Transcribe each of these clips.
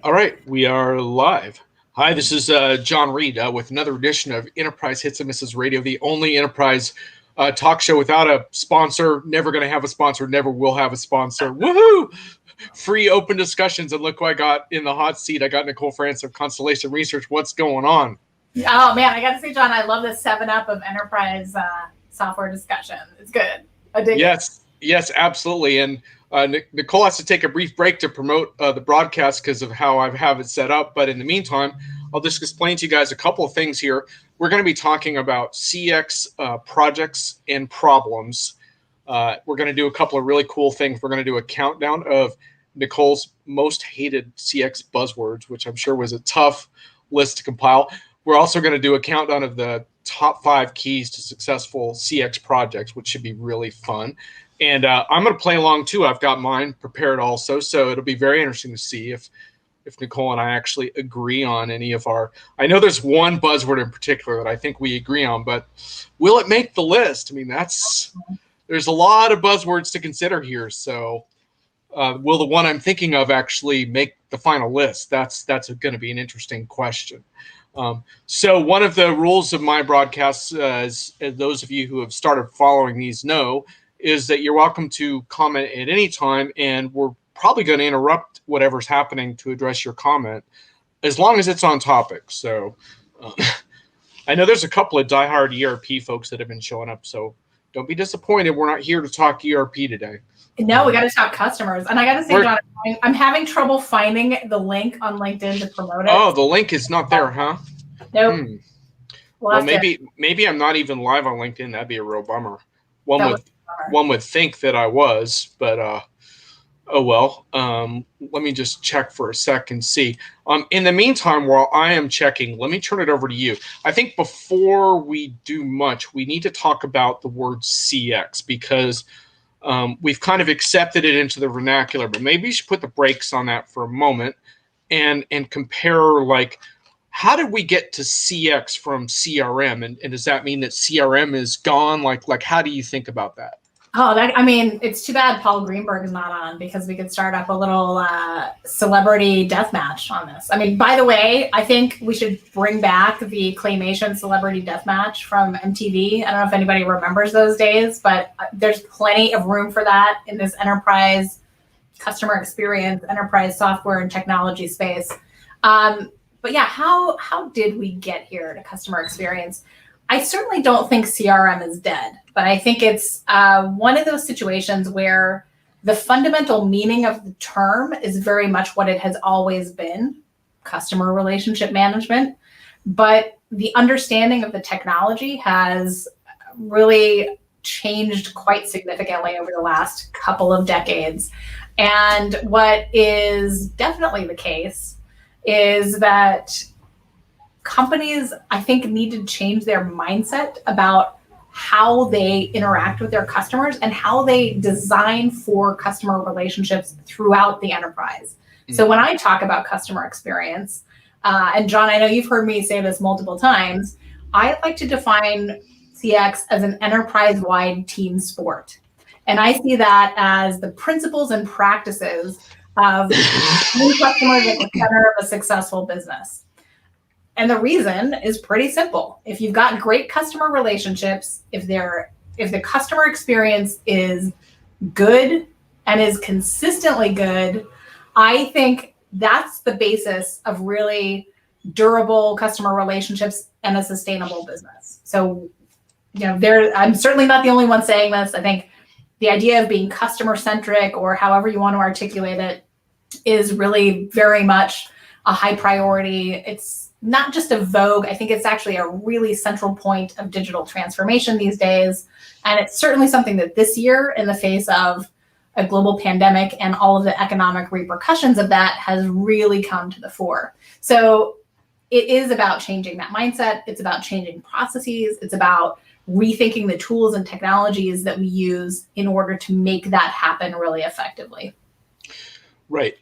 All right, we are live. Hi, this is John Reed with another edition of Enterprise Hits and Misses Radio, the only enterprise talk show without a sponsor. Never going to have a sponsor. Never will have a sponsor. Woohoo! Free open discussions. And look who I got in the hot seat. I got Nicole France of Constellation Research. What's going on? Oh man, I got to say, John, I love the 7-Up of enterprise software discussion. It's good. I dig it. Yes, absolutely. And Nicole has to take a brief break to promote the broadcast because of how I have it set up. But in the meantime, I'll just explain to you guys a couple of things here. We're going to be talking about CX projects and problems. We're going to do a couple of really cool things. We're going to do a countdown of Nicole's most hated CX buzzwords, which I'm sure was a tough list to compile. We're also going to do a countdown of the top 5 keys to successful CX projects, which should be really fun. And I'm going to play along too. I've got mine prepared also, so it'll be very interesting to see if Nicole and I actually agree on any of our. I know there's one buzzword in particular that I think we agree on, but will it make the list? I mean, there's a lot of buzzwords to consider here. So will the one I'm thinking of actually make the final list? That's going to be an interesting question. So one of the rules of my broadcasts, as those of you who have started following these know, is that you're welcome to comment at any time, and we're probably going to interrupt whatever's happening to address your comment, as long as it's on topic. So I know there's a couple of diehard ERP folks that have been showing up, so don't be disappointed. We're not here to talk ERP today. No, we got to talk customers. And I got to say, John, I'm having trouble finding the link on LinkedIn to promote it. Oh, the link is not there, huh? Nope. Well, maybe I'm not even live on LinkedIn. That'd be a real bummer. One would think that I was, but oh well. Let me just check for a sec and see. In the meantime, while I am checking, let me turn it over to you. I think before we do much, we need to talk about the word CX because we've kind of accepted it into the vernacular, but maybe you should put the brakes on that for a moment and compare, like, how did we get to CX from CRM? And does that mean that CRM is gone? Like how do you think about that? Oh, it's too bad Paul Greenberg is not on because we could start up a little celebrity deathmatch on this. I mean, by the way, I think we should bring back the Claymation celebrity deathmatch from MTV. I don't know if anybody remembers those days, but there's plenty of room for that in this enterprise customer experience, enterprise software and technology space. But yeah, how did we get here to customer experience? I certainly don't think CRM is dead, but I think it's one of those situations where the fundamental meaning of the term is very much what it has always been, customer relationship management. But the understanding of the technology has really changed quite significantly over the last couple of decades. And what is definitely the case is that companies, I think, need to change their mindset about how they interact with their customers and how they design for customer relationships throughout the enterprise. Mm-hmm. So when I talk about customer experience, and John, I know you've heard me say this multiple times, I like to define CX as an enterprise-wide team sport. And I see that as the principles and practices of new customers at the center of a successful business. And the reason is pretty simple. If you've got great customer relationships, if the customer experience is good and is consistently good, I think that's the basis of really durable customer relationships and a sustainable business. So, I'm certainly not the only one saying this. I think the idea of being customer centric, or however you want to articulate it, is really very much a high priority. It's not just a vogue. I think it's actually a really central point of digital transformation these days. And it's certainly something that this year, in the face of a global pandemic and all of the economic repercussions of that, has really come to the fore. So it is about changing that mindset. It's about changing processes. It's about rethinking the tools and technologies that we use in order to make that happen really effectively. Right.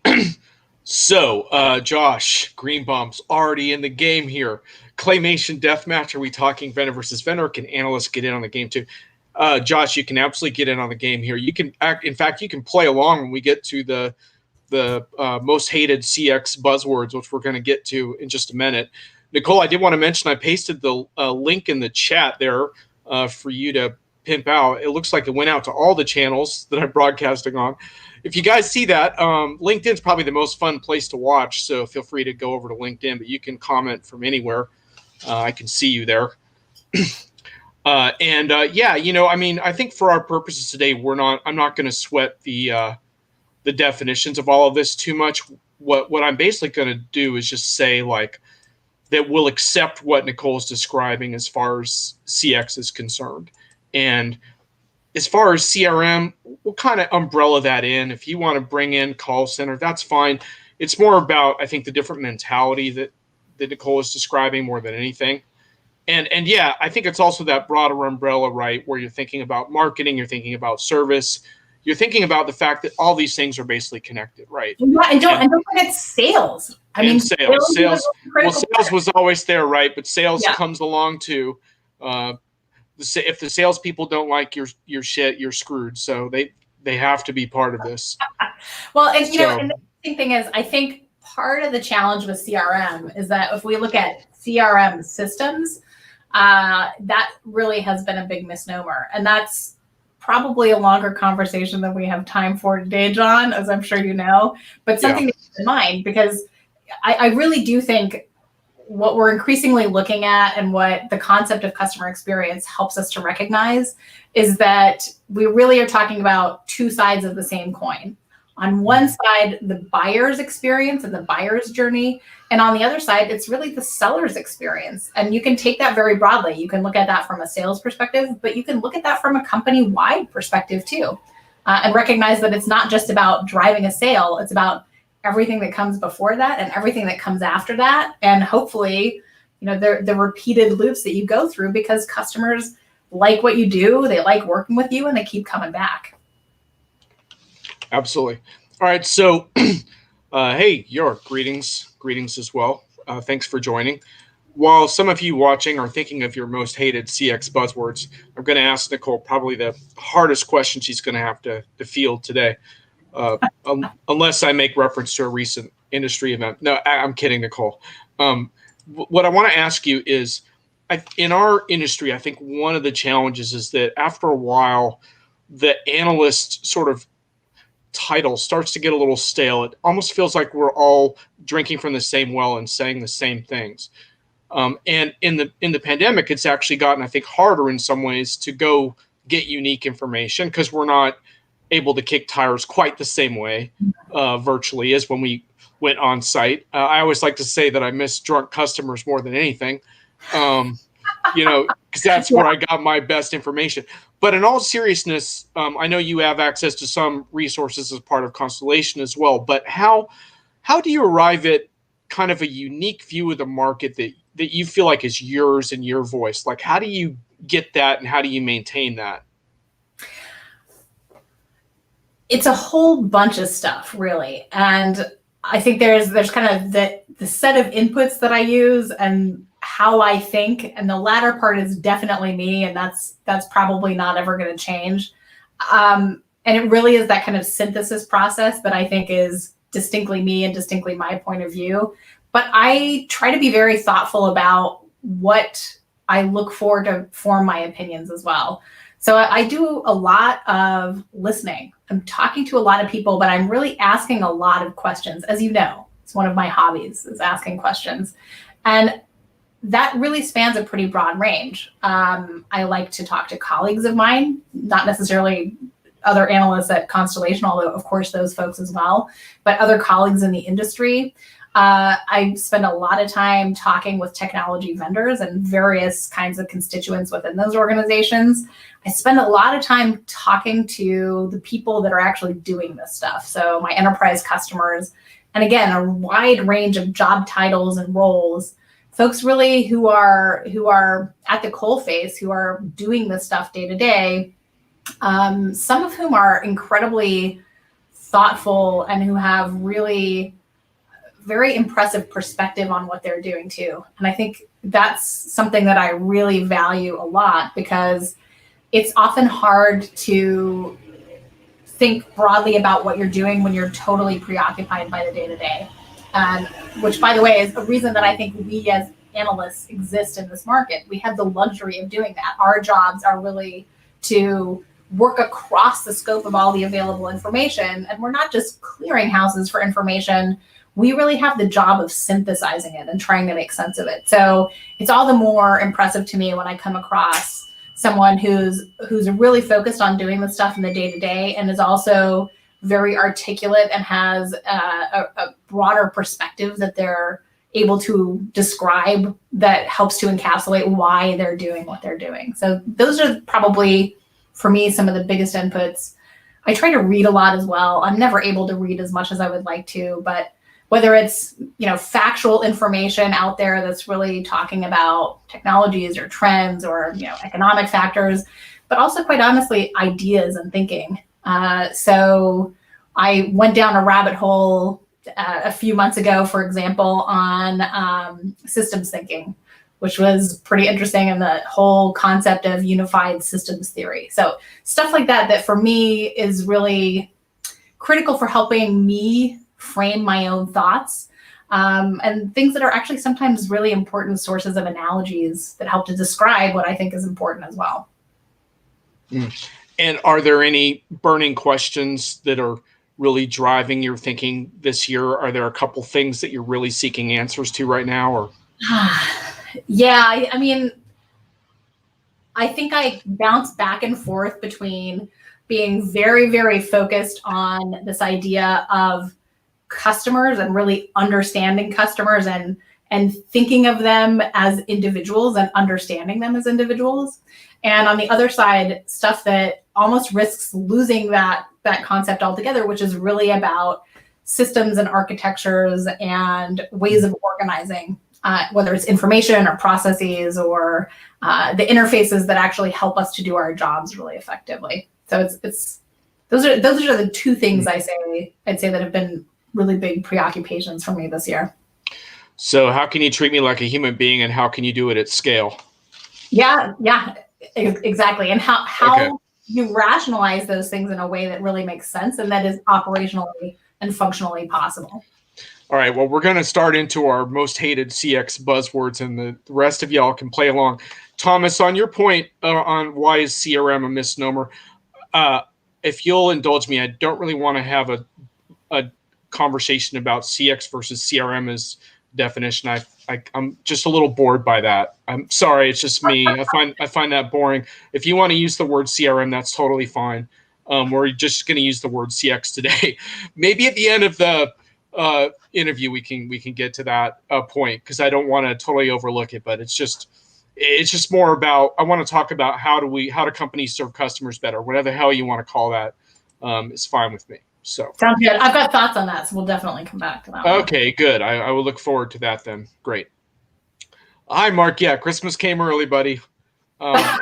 So, Josh, Greenbaum's already in the game here. Claymation deathmatch. Are we talking vendor versus vendor? Can analysts get in on the game too? Josh, you can absolutely get in on the game here. You can, in fact, you can play along when we get to the the most hated CX buzzwords, which we're going to get to in just a minute. Nicole, I did want to mention I pasted the link in the chat there for you to pimp out. It looks like it went out to all the channels that I'm broadcasting on. If you guys see that, LinkedIn's probably the most fun place to watch, so feel free to go over to LinkedIn, but you can comment from anywhere. I can see you there. Yeah, you know, I mean, I think for our purposes today, I'm not going to sweat the definitions of all of this too much. What I'm basically going to do is just say, like, that we'll accept what Nicole's describing as far as CX is concerned. And as far as CRM, we'll kind of umbrella that in. If you want to bring in call center, that's fine. It's more about, I think, the different mentality that Nicole is describing more than anything. And yeah, I think it's also that broader umbrella, right, where you're thinking about marketing, you're thinking about service, you're thinking about the fact that all these things are basically connected, right? Yeah, and don't forget sales. I mean, sales. Well, sales was always there, right? But sales comes along too. If the salespeople don't like your shit, you're screwed. So they have to be part of this. Well, and you know, and the interesting thing is, I think part of the challenge with CRM is that if we look at CRM systems, that really has been a big misnomer, and that's probably a longer conversation than we have time for today, John, as I'm sure you know, but something to keep in mind, because I really do think what we're increasingly looking at and what the concept of customer experience helps us to recognize is that we really are talking about two sides of the same coin. On one side, the buyer's experience and the buyer's journey. And on the other side, it's really the seller's experience. And you can take that very broadly. You can look at that from a sales perspective, but you can look at that from a company-wide perspective too. And recognize that it's not just about driving a sale, it's about everything that comes before that and everything that comes after that. And hopefully, you know, the repeated loops that you go through, because customers like what you do, they like working with you, and they keep coming back. Absolutely. All right. So, hey, York, greetings as well. Thanks for joining. While some of you watching are thinking of your most hated CX buzzwords, I'm going to ask Nicole probably the hardest question she's going to have to field today, unless I make reference to a recent industry event. No, I'm kidding, Nicole. What I want to ask you is, in our industry, I think one of the challenges is that after a while, the analyst sort of title starts to get a little stale. It almost feels like we're all drinking from the same well and saying the same things. And in the pandemic, it's actually gotten, I think, harder in some ways to go get unique information, because we're not able to kick tires quite the same way virtually as when we went on site. I always like to say that I miss drunk customers more than anything, you know, because that's where I got my best information. But in all seriousness, I know you have access to some resources as part of Constellation as well. But how do you arrive at kind of a unique view of the market that you feel like is yours and your voice? Like, how do you get that, and how do you maintain that? It's a whole bunch of stuff, really. And I think there's kind of the set of inputs that I use and how I think, and the latter part is definitely me, and that's probably not ever going to change. And it really is that kind of synthesis process that I think is distinctly me and distinctly my point of view. But I try to be very thoughtful about what I look for to form my opinions as well. So I do a lot of listening. I'm talking to a lot of people, but I'm really asking a lot of questions. As you know, it's one of my hobbies, is asking questions. And that really spans a pretty broad range. I like to talk to colleagues of mine, not necessarily other analysts at Constellation, although of course those folks as well, but other colleagues in the industry. I spend a lot of time talking with technology vendors and various kinds of constituents within those organizations. I spend a lot of time talking to the people that are actually doing this stuff. So my enterprise customers, and again, a wide range of job titles and roles, folks really who are at the coalface, who are doing this stuff day to day, some of whom are incredibly thoughtful and who have really very impressive perspective on what they're doing too. And I think that's something that I really value a lot, because it's often hard to think broadly about what you're doing when you're totally preoccupied by the day-to-day. And which, by the way, is a reason that I think we as analysts exist in this market. We have the luxury of doing that. Our jobs are really to work across the scope of all the available information. And we're not just clearing houses for information. We really have the job of synthesizing it and trying to make sense of it. So it's all the more impressive to me when I come across someone who's really focused on doing the stuff in the day-to-day and is also very articulate and has a broader perspective that they're able to describe that helps to encapsulate why they're doing what they're doing. So those are probably, for me, some of the biggest inputs. I try to read a lot as well. I'm never able to read as much as I would like to, but whether it's, factual information out there that's really talking about technologies or trends or, economic factors, but also quite honestly, ideas and thinking. So I went down a rabbit hole a few months ago, for example, on systems thinking, which was pretty interesting, and the whole concept of unified systems theory. So stuff like that for me is really critical for helping me frame my own thoughts, and things that are actually sometimes really important sources of analogies that help to describe what I think is important as well. And are there any burning questions that are really driving your thinking this year? Are there a couple things that you're really seeking answers to right now? Or yeah, I mean, I think I bounce back and forth between being very, very focused on this idea of customers and really understanding customers and thinking of them as individuals and understanding them as individuals. And on the other side, stuff that almost risks losing that concept altogether, which is really about systems and architectures and ways of organizing, whether it's information or processes or the interfaces that actually help us to do our jobs really effectively. So it's those are the two things I'd say that have been really big preoccupations for me this year. So how can you treat me like a human being, and how can you do it at scale? Yeah, exactly. And how okay. You rationalize those things in a way that really makes sense and that is operationally and functionally possible. All right, well, we're going to start into our most hated CX buzzwords, and the rest of y'all can play along. Thomas, on your point on why is CRM a misnomer, if you'll indulge me, I don't really want to have a conversation about CX versus CRM as definition. I'm just a little bored by that. I'm sorry, it's just me. I find that boring. If you want to use the word CRM, that's totally fine. We're just going to use the word CX today. Maybe at the end of the interview we can get to that point, because I don't want to totally overlook it. But it's just more about, I want to talk about how do companies serve customers better. Whatever the hell you want to call that is fine with me. So sounds good. I've got thoughts on that, so we'll definitely come back to that. Okay, good. I will look forward to that then. Great. Hi, Mark. Yeah, Christmas came early, buddy. The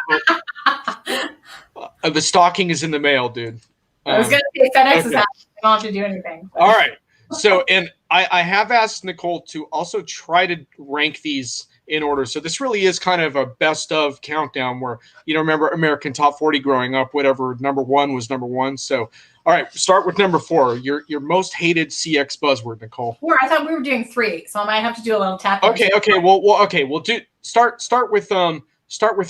stocking is in the mail, dude. I was going to say FedEx is out. I don't have to do anything. All right. So, and I have asked Nicole to also try to rank these in order. So this really is kind of a best of countdown where, remember American Top 40 growing up, whatever number one was number one. So, all right, start with number 4. Your most hated CX buzzword, Nicole. 4. I thought we were doing 3, so I might have to do a little tap. Okay. We'll do start with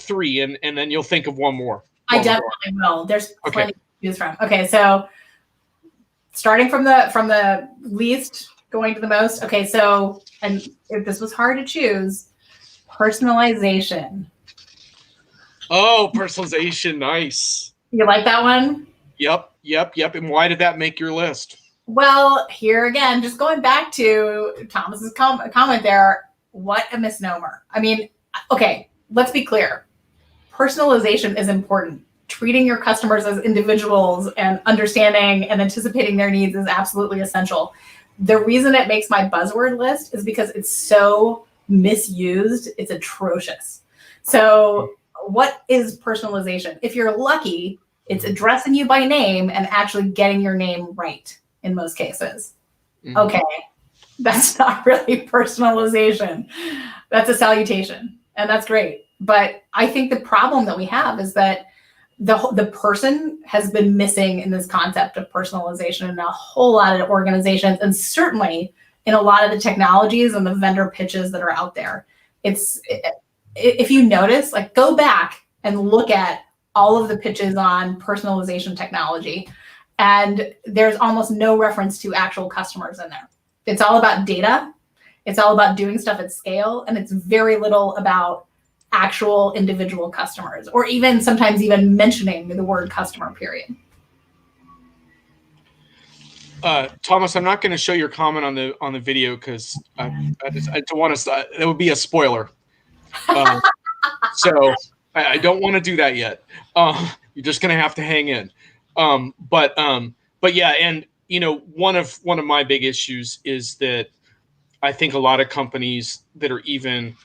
3, and then you'll think of one more. I definitely will. There's plenty to choose from. Okay, so starting from the least going to the most. Okay, so, and if this was hard to choose, personalization. Oh, personalization, nice. You like that one? Yep. And why did that make your list? Well, here again, just going back to Thomas's comment there, what a misnomer. I mean, okay, let's be clear. Personalization is important. Treating your customers as individuals and understanding and anticipating their needs is absolutely essential. The reason it makes my buzzword list is because it's so misused. It's atrocious. So what is personalization? If you're lucky, it's addressing you by name and actually getting your name right in most cases. Mm-hmm. Okay, that's not really personalization. That's a salutation, and that's great. But I think the problem that we have is that the person has been missing in this concept of personalization in a whole lot of organizations, and certainly in a lot of the technologies and the vendor pitches that are out there. If you notice, like, go back and look at all of the pitches on personalization technology, and there's almost no reference to actual customers in there. It's all about data. It's all about doing stuff at scale, and it's very little about actual individual customers, or even sometimes even mentioning the word customer, period. Thomas, I'm not going to show your comment on the video because I don't want to. That would be a spoiler. So I don't want to do that yet. You're just going to have to hang in. But yeah, and one of my big issues is that I think a lot of companies that are even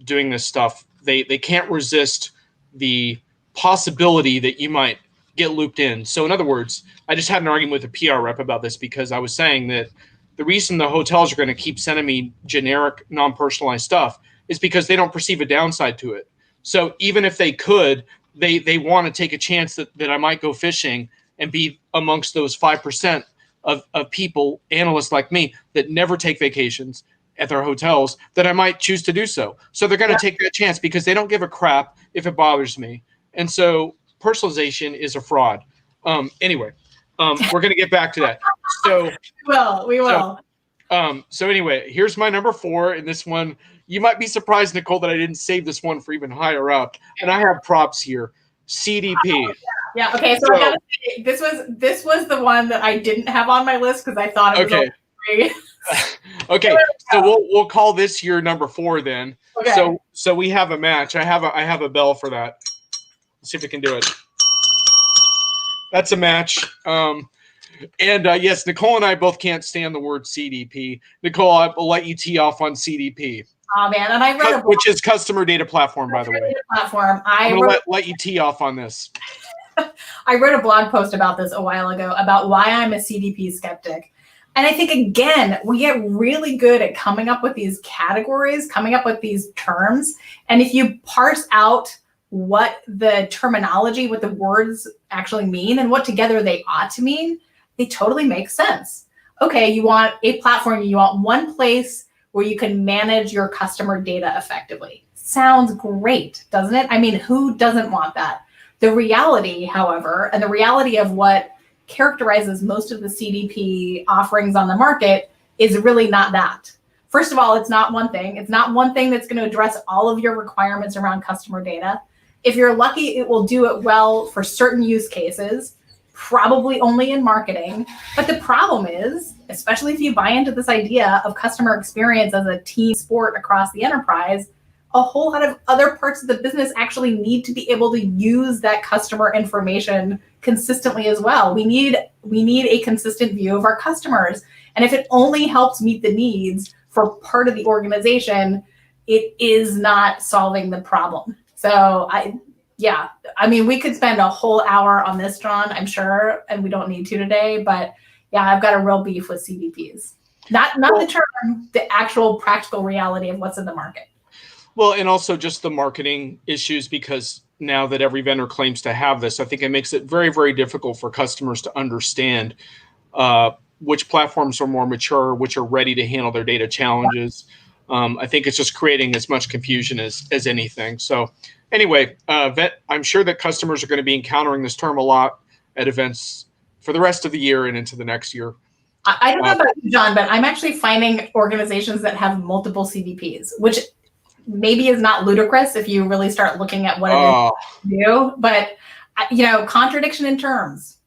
doing this stuff, they can't resist the possibility that you might get looped in. So in other words, I just had an argument with a PR rep about this because I was saying that the reason the hotels are going to keep sending me generic, non-personalized stuff is because they don't perceive a downside to it. So even if they could, they want to take a chance that I might go fishing and be amongst those 5% of people, analysts like me, that never take vacations at their hotels, that I might choose to do so. So they're going to take that chance because they don't give a crap if it bothers me. And so personalization is a fraud. Anyway, we're going to get back to that. So we will. So anyway, here's my number 4. And this one, you might be surprised, Nicole, that I didn't save this one for even higher up. And I have props here. CDP. Yeah. Okay. So I gotta say, this was the one that I didn't have on my list because I thought it was okay. Okay. So we'll call this your number 4 then. Okay. So we have a match. I have a bell for that. Let's see if we can do it. That's a match. And yes, Nicole and I both can't stand the word CDP. Nicole, I'll let you tee off on CDP. Oh man, and I read which is customer data platform, by the way. Platform. I'm gonna let you tee off on this. I wrote a blog post about this a while ago about why I'm a CDP skeptic. And I think, again, we get really good at coming up with these categories, coming up with these terms. And if you parse out what the terminology, what the words actually mean and what together they ought to mean, they totally make sense. Okay, you want a platform, you want one place where you can manage your customer data effectively. Sounds great, doesn't it? I mean, who doesn't want that? The reality, however, and the reality of what characterizes most of the CDP offerings on the market is really not that. First of all, it's not one thing. It's not one thing that's going to address all of your requirements around customer data. If you're lucky, it will do it well for certain use cases, probably only in marketing. But the problem is, especially if you buy into this idea of customer experience as a team sport across the enterprise, a whole lot of other parts of the business actually need to be able to use that customer information consistently as well. We need a consistent view of our customers. And if it only helps meet the needs for part of the organization, it is not solving the problem. So I mean, we could spend a whole hour on this, John, I'm sure, and we don't need to today, but yeah, I've got a real beef with CDPs. Not the term, the actual practical reality of what's in the market. Well, and also just the marketing issues, because now that every vendor claims to have this, I think it makes it very, very difficult for customers to understand which platforms are more mature, which are ready to handle their data challenges. I think it's just creating as much confusion as anything. So anyway, I'm sure that customers are going to be encountering this term a lot at events for the rest of the year and into the next year. I don't know about you, John, but I'm actually finding organizations that have multiple CDPs, which maybe is not ludicrous if you really start looking at what it is you do, but contradiction in terms.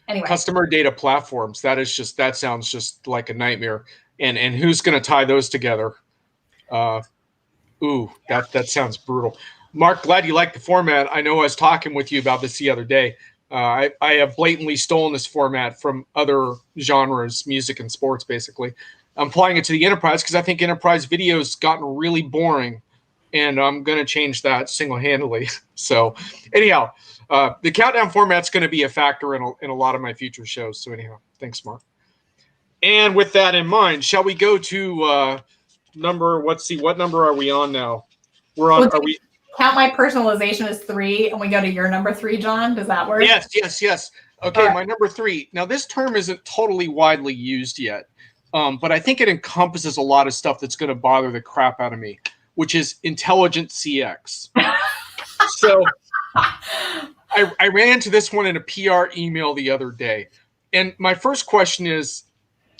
Anyway, customer data platforms, that sounds just like a nightmare. And who's going to tie those together? That sounds brutal. Mark, glad you like the format. I know I was talking with you about this the other day. I have blatantly stolen this format from other genres, music and sports, basically. I'm applying it to the enterprise because I think enterprise video has gotten really boring, and I'm going to change that single-handedly. So anyhow, the countdown format's going to be a factor in a lot of my future shows. So anyhow, thanks, Mark. And with that in mind, shall we go to number? Let's see, what number are we on now? We're on. count my personalization as 3 and we go to your number 3, John? Does that work? Yes. Okay, my number 3. Now, this term isn't totally widely used yet, but I think it encompasses a lot of stuff that's going to bother the crap out of me, which is intelligent CX. So I ran into this one in a PR email the other day. And my first question is,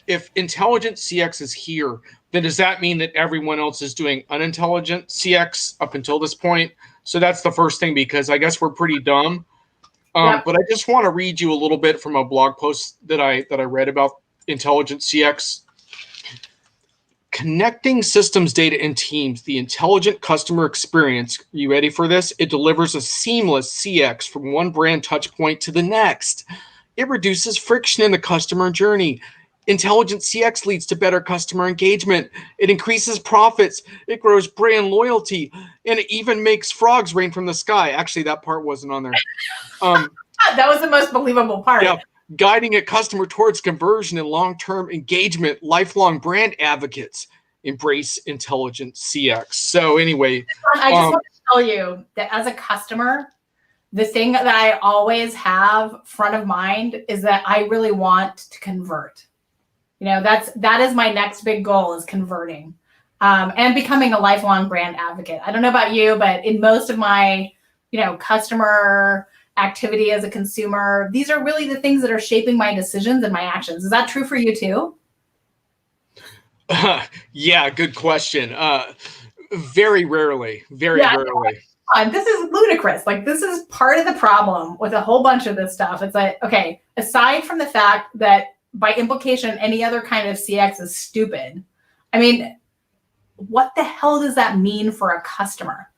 if intelligent CX is here, then does that mean that everyone else is doing unintelligent CX up until this point? So that's the first thing, because I guess we're pretty dumb. But I just want to read you a little bit from a blog post that I read about intelligent CX. Connecting systems, data, and teams, the intelligent customer experience. Are you ready for this? It delivers a seamless CX from one brand touch point to the next. It reduces friction in the customer journey. Intelligent CX leads to better customer engagement. It increases profits. It grows brand loyalty. And it even makes frogs rain from the sky. Actually, that part wasn't on there. That was the most believable part. Yeah. Guiding a customer towards conversion and long-term engagement, lifelong brand advocates embrace intelligent CX. So anyway, I just want to tell you that as a customer, the thing that I always have front of mind is that I really want to convert. That is my next big goal, is converting and becoming a lifelong brand advocate. I don't know about you, but in most of my, customer activity as a consumer, these are really the things that are shaping my decisions and my actions. Is that true for you too? Yeah, good question. Very rarely. Rarely. This is ludicrous. Like, this is part of the problem with a whole bunch of this stuff. It's like, okay, aside from the fact that by implication, any other kind of CX is stupid. I mean, what the hell does that mean for a customer?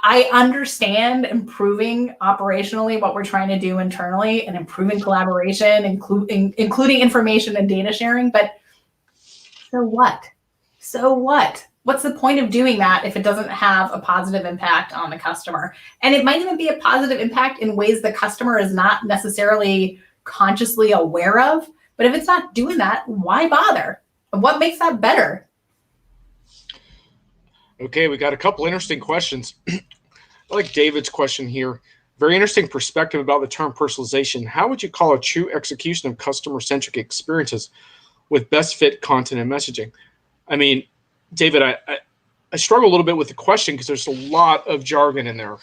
I understand improving operationally what we're trying to do internally and improving collaboration, including information and data sharing. But so what? What's the point of doing that if it doesn't have a positive impact on the customer? And it might even be a positive impact in ways the customer is not necessarily consciously aware of. But if it's not doing that, why bother? What makes that better? Okay, we got a couple interesting questions. I like David's question here. Very interesting perspective about the term personalization. How would you call a true execution of customer-centric experiences with best fit content and messaging? I mean, David, I struggle a little bit with the question because there's a lot of jargon in there.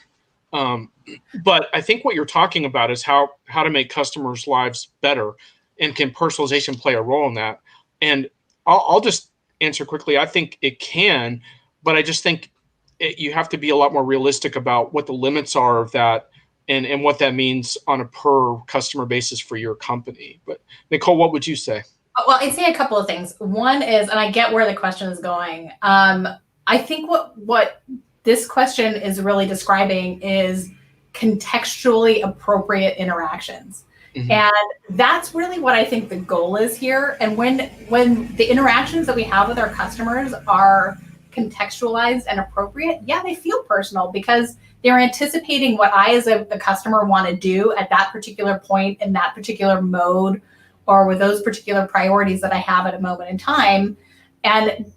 But I think what you're talking about is how to make customers' lives better, and can personalization play a role in that? And I'll just answer quickly. I think it can, but I just think you have to be a lot more realistic about what the limits are of that and what that means on a per customer basis for your company. But Nicole, what would you say? Well, I'd say a couple of things. One is, and I get where the question is going. I think what this question is really describing is contextually appropriate interactions. Mm-hmm. And that's really what I think the goal is here. And when the interactions that we have with our customers are contextualized and appropriate, yeah, they feel personal because they're anticipating what I as a customer want to do at that particular point in that particular mode, or with those particular priorities that I have at a moment in time. And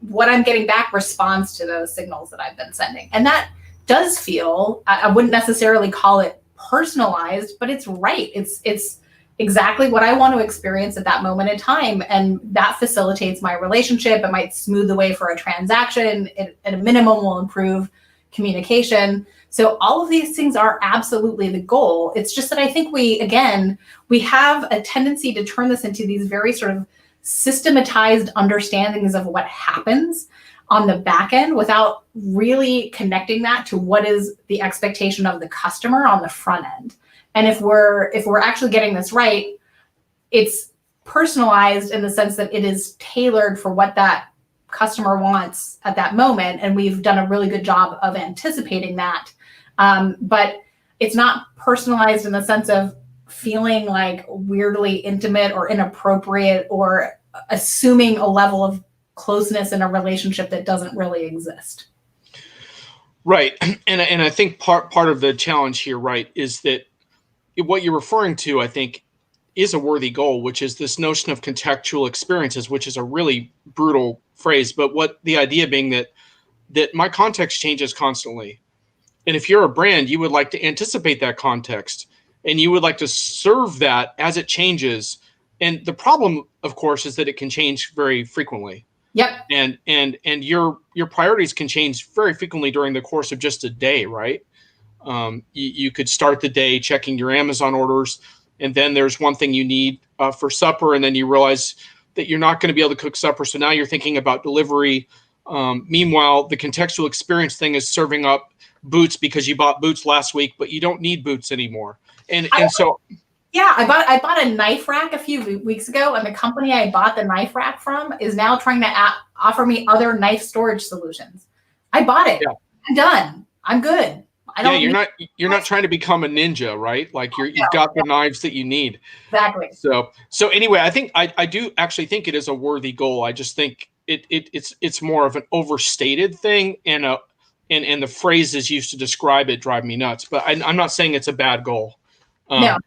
what I'm getting back responds to those signals that I've been sending. And that does feel, I wouldn't necessarily call it personalized, but it's right. It's exactly what I want to experience at that moment in time. And that facilitates my relationship. It might smooth the way for a transaction. It, at a minimum, will improve communication. So all of these things are absolutely the goal. It's just that I think we have a tendency to turn this into these very sort of systematized understandings of what happens on the back end without really connecting that to what is the expectation of the customer on the front end. And if we're actually getting this right, it's personalized in the sense that it is tailored for what that customer wants at that moment. And we've done a really good job of anticipating that. But it's not personalized in the sense of feeling like weirdly intimate or inappropriate or assuming a level of closeness in a relationship that doesn't really exist. Right. And I think part of the challenge here, right, is that what you're referring to, I think, is a worthy goal, which is this notion of contextual experiences, which is a really brutal phrase, but what the idea being that that my context changes constantly. And if you're a brand, you would like to anticipate that context and you would like to serve that as it changes. And the problem, of course, is that it can change very frequently. Yep. And your priorities can change very frequently during the course of just a day, right? You could start the day checking your Amazon orders, and then there's one thing you need for supper, and then you realize that you're not going to be able to cook supper, so now you're thinking about delivery. Meanwhile, the contextual experience thing is serving up boots because you bought boots last week, but you don't need boots anymore. And so yeah, I bought a knife rack a few weeks ago, and the company I bought the knife rack from is now trying to offer me other knife storage solutions. I bought it. Yeah. I'm done. I'm good. You're not trying to become a ninja, right? Like you've got the knives that you need. Exactly. So anyway, I think I do actually think it is a worthy goal. I just think it's more of an overstated thing, and the phrases used to describe it drive me nuts. But I'm not saying it's a bad goal. No.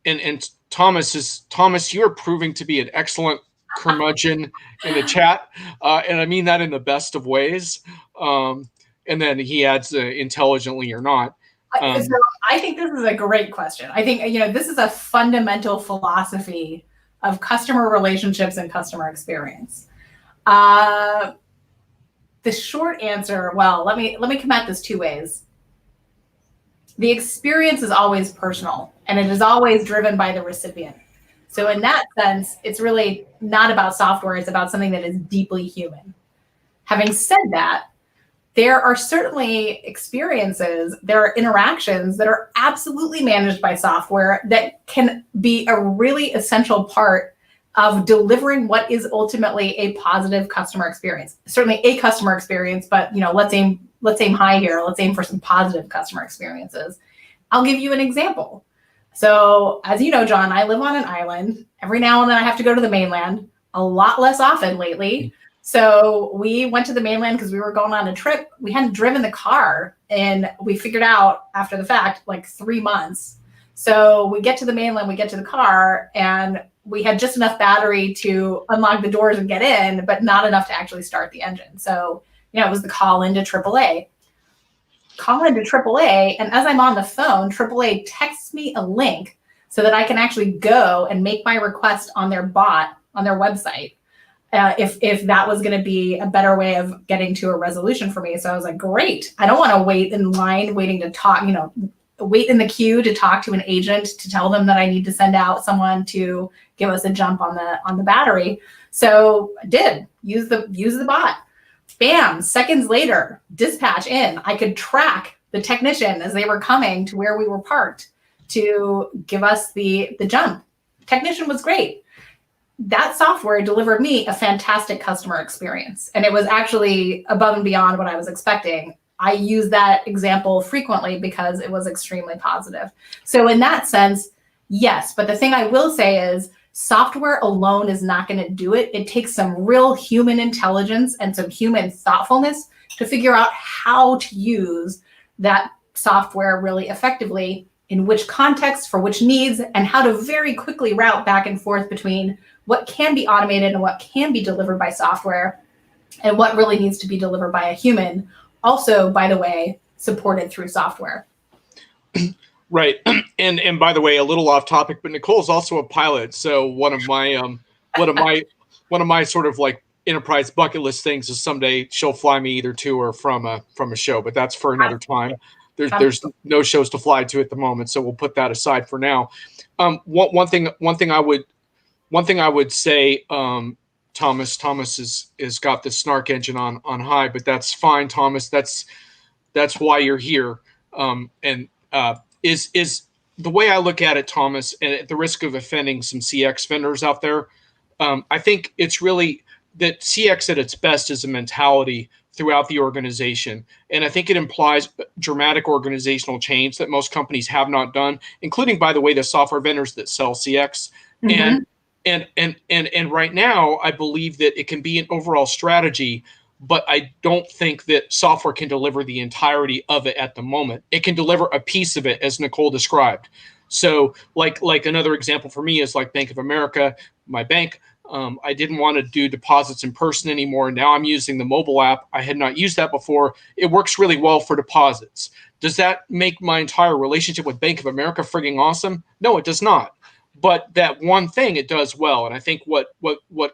And Thomas, you are proving to be an excellent curmudgeon in the chat, and I mean that in the best of ways. And then he adds intelligently or not. So I think this is a great question. I think this is a fundamental philosophy of customer relationships and customer experience. The short answer, well, let me come at this two ways. The experience is always personal, and it is always driven by the recipient. So in that sense, it's really not about software. It's about something that is deeply human. Having said that, there are certainly experiences, there are interactions that are absolutely managed by software that can be a really essential part of delivering what is ultimately a positive customer experience. Certainly a customer experience, but let's aim high here. Let's aim for some positive customer experiences. I'll give you an example. So as you know, John, I live on an island. Every now and then I have to go to the mainland, a lot less often lately. So we went to the mainland because we were going on a trip. We hadn't driven the car, and we figured out after the fact, like 3 months. So we get to the mainland, we get to the car, and we had just enough battery to unlock the doors and get in, but not enough to actually start the engine. So, it was the call into AAA. And as I'm on the phone, AAA texts me a link so that I can actually go and make my request on their bot, on their website. If that was going to be a better way of getting to a resolution for me. So I was like, great. I don't want to wait in line, waiting to talk, wait in the queue to talk to an agent to tell them that I need to send out someone to give us a jump on the battery. So I did use the bot. Bam, seconds later, dispatch in. I could track the technician as they were coming to where we were parked to give us the jump. Technician was great. That software delivered me a fantastic customer experience. And it was actually above and beyond what I was expecting. I use that example frequently because it was extremely positive. So in that sense, yes. But the thing I will say is software alone is not going to do it. It takes some real human intelligence and some human thoughtfulness to figure out how to use that software really effectively, in which context, for which needs, and how to very quickly route back and forth between what can be automated and what can be delivered by software and what really needs to be delivered by a human. Also, by the way, supported through software. Right. And by the way, a little off topic, but Nicole's also a pilot. So one of my sort of like enterprise bucket list things is someday she'll fly me either to or from a show, but that's for another time. There's no shows to fly to at the moment, so we'll put that aside for now. One thing I would say, Thomas is got the snark engine on high, but that's fine, Thomas. That's why you're here. Is the way I look at it, Thomas, and at the risk of offending some CX vendors out there, I think it's really that CX at its best is a mentality throughout the organization. And I think it implies dramatic organizational change that most companies have not done, including, by the way, the software vendors that sell CX. Mm-hmm. And right now, I believe that it can be an overall strategy, but I don't think that software can deliver the entirety of it at the moment. It can deliver a piece of it, as Nicole described. So like another example for me is like Bank of America, my bank. I didn't want to do deposits in person anymore. Now I'm using the mobile app. I had not used that before. It works really well for deposits. Does that make my entire relationship with Bank of America frigging awesome? No, it does not. But that one thing it does well. And I think what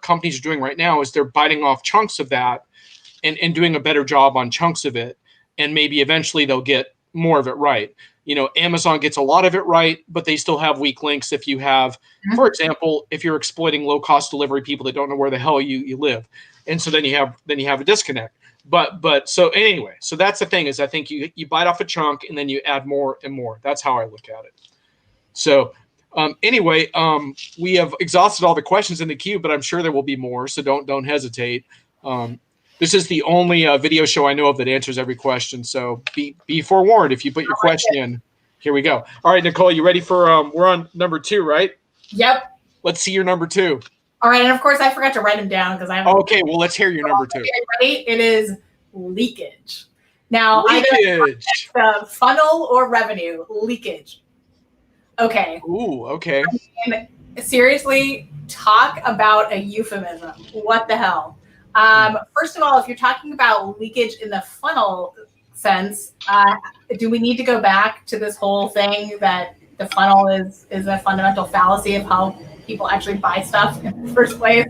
companies are doing right now is they're biting off chunks of that and doing a better job on chunks of it. And maybe eventually they'll get more of it right. Amazon gets a lot of it right, but they still have weak links if you have, for example, if you're exploiting low cost delivery people that don't know where the hell you live. And so then you have a disconnect. But so anyway, so that's the thing is I think you bite off a chunk and then you add more and more. That's how I look at it. So anyway, we have exhausted all the questions in the queue, but I'm sure there will be more. So don't hesitate. This is the only video show I know of that answers every question. So be forewarned if you put your question in. Here we go. All right, Nicole, you ready for? We're on number 2, right? Yep. Let's see your number 2. All right, and of course I forgot to write them down because I'm. Okay, well let's hear your number 2. Ready? It is leakage. Now, leakage. Either funnel or revenue leakage. Okay. Ooh, okay. I mean, seriously, talk about a euphemism. What the hell? First of all, if you're talking about leakage in the funnel sense, do we need to go back to this whole thing that the funnel is a fundamental fallacy of how people actually buy stuff in the first place?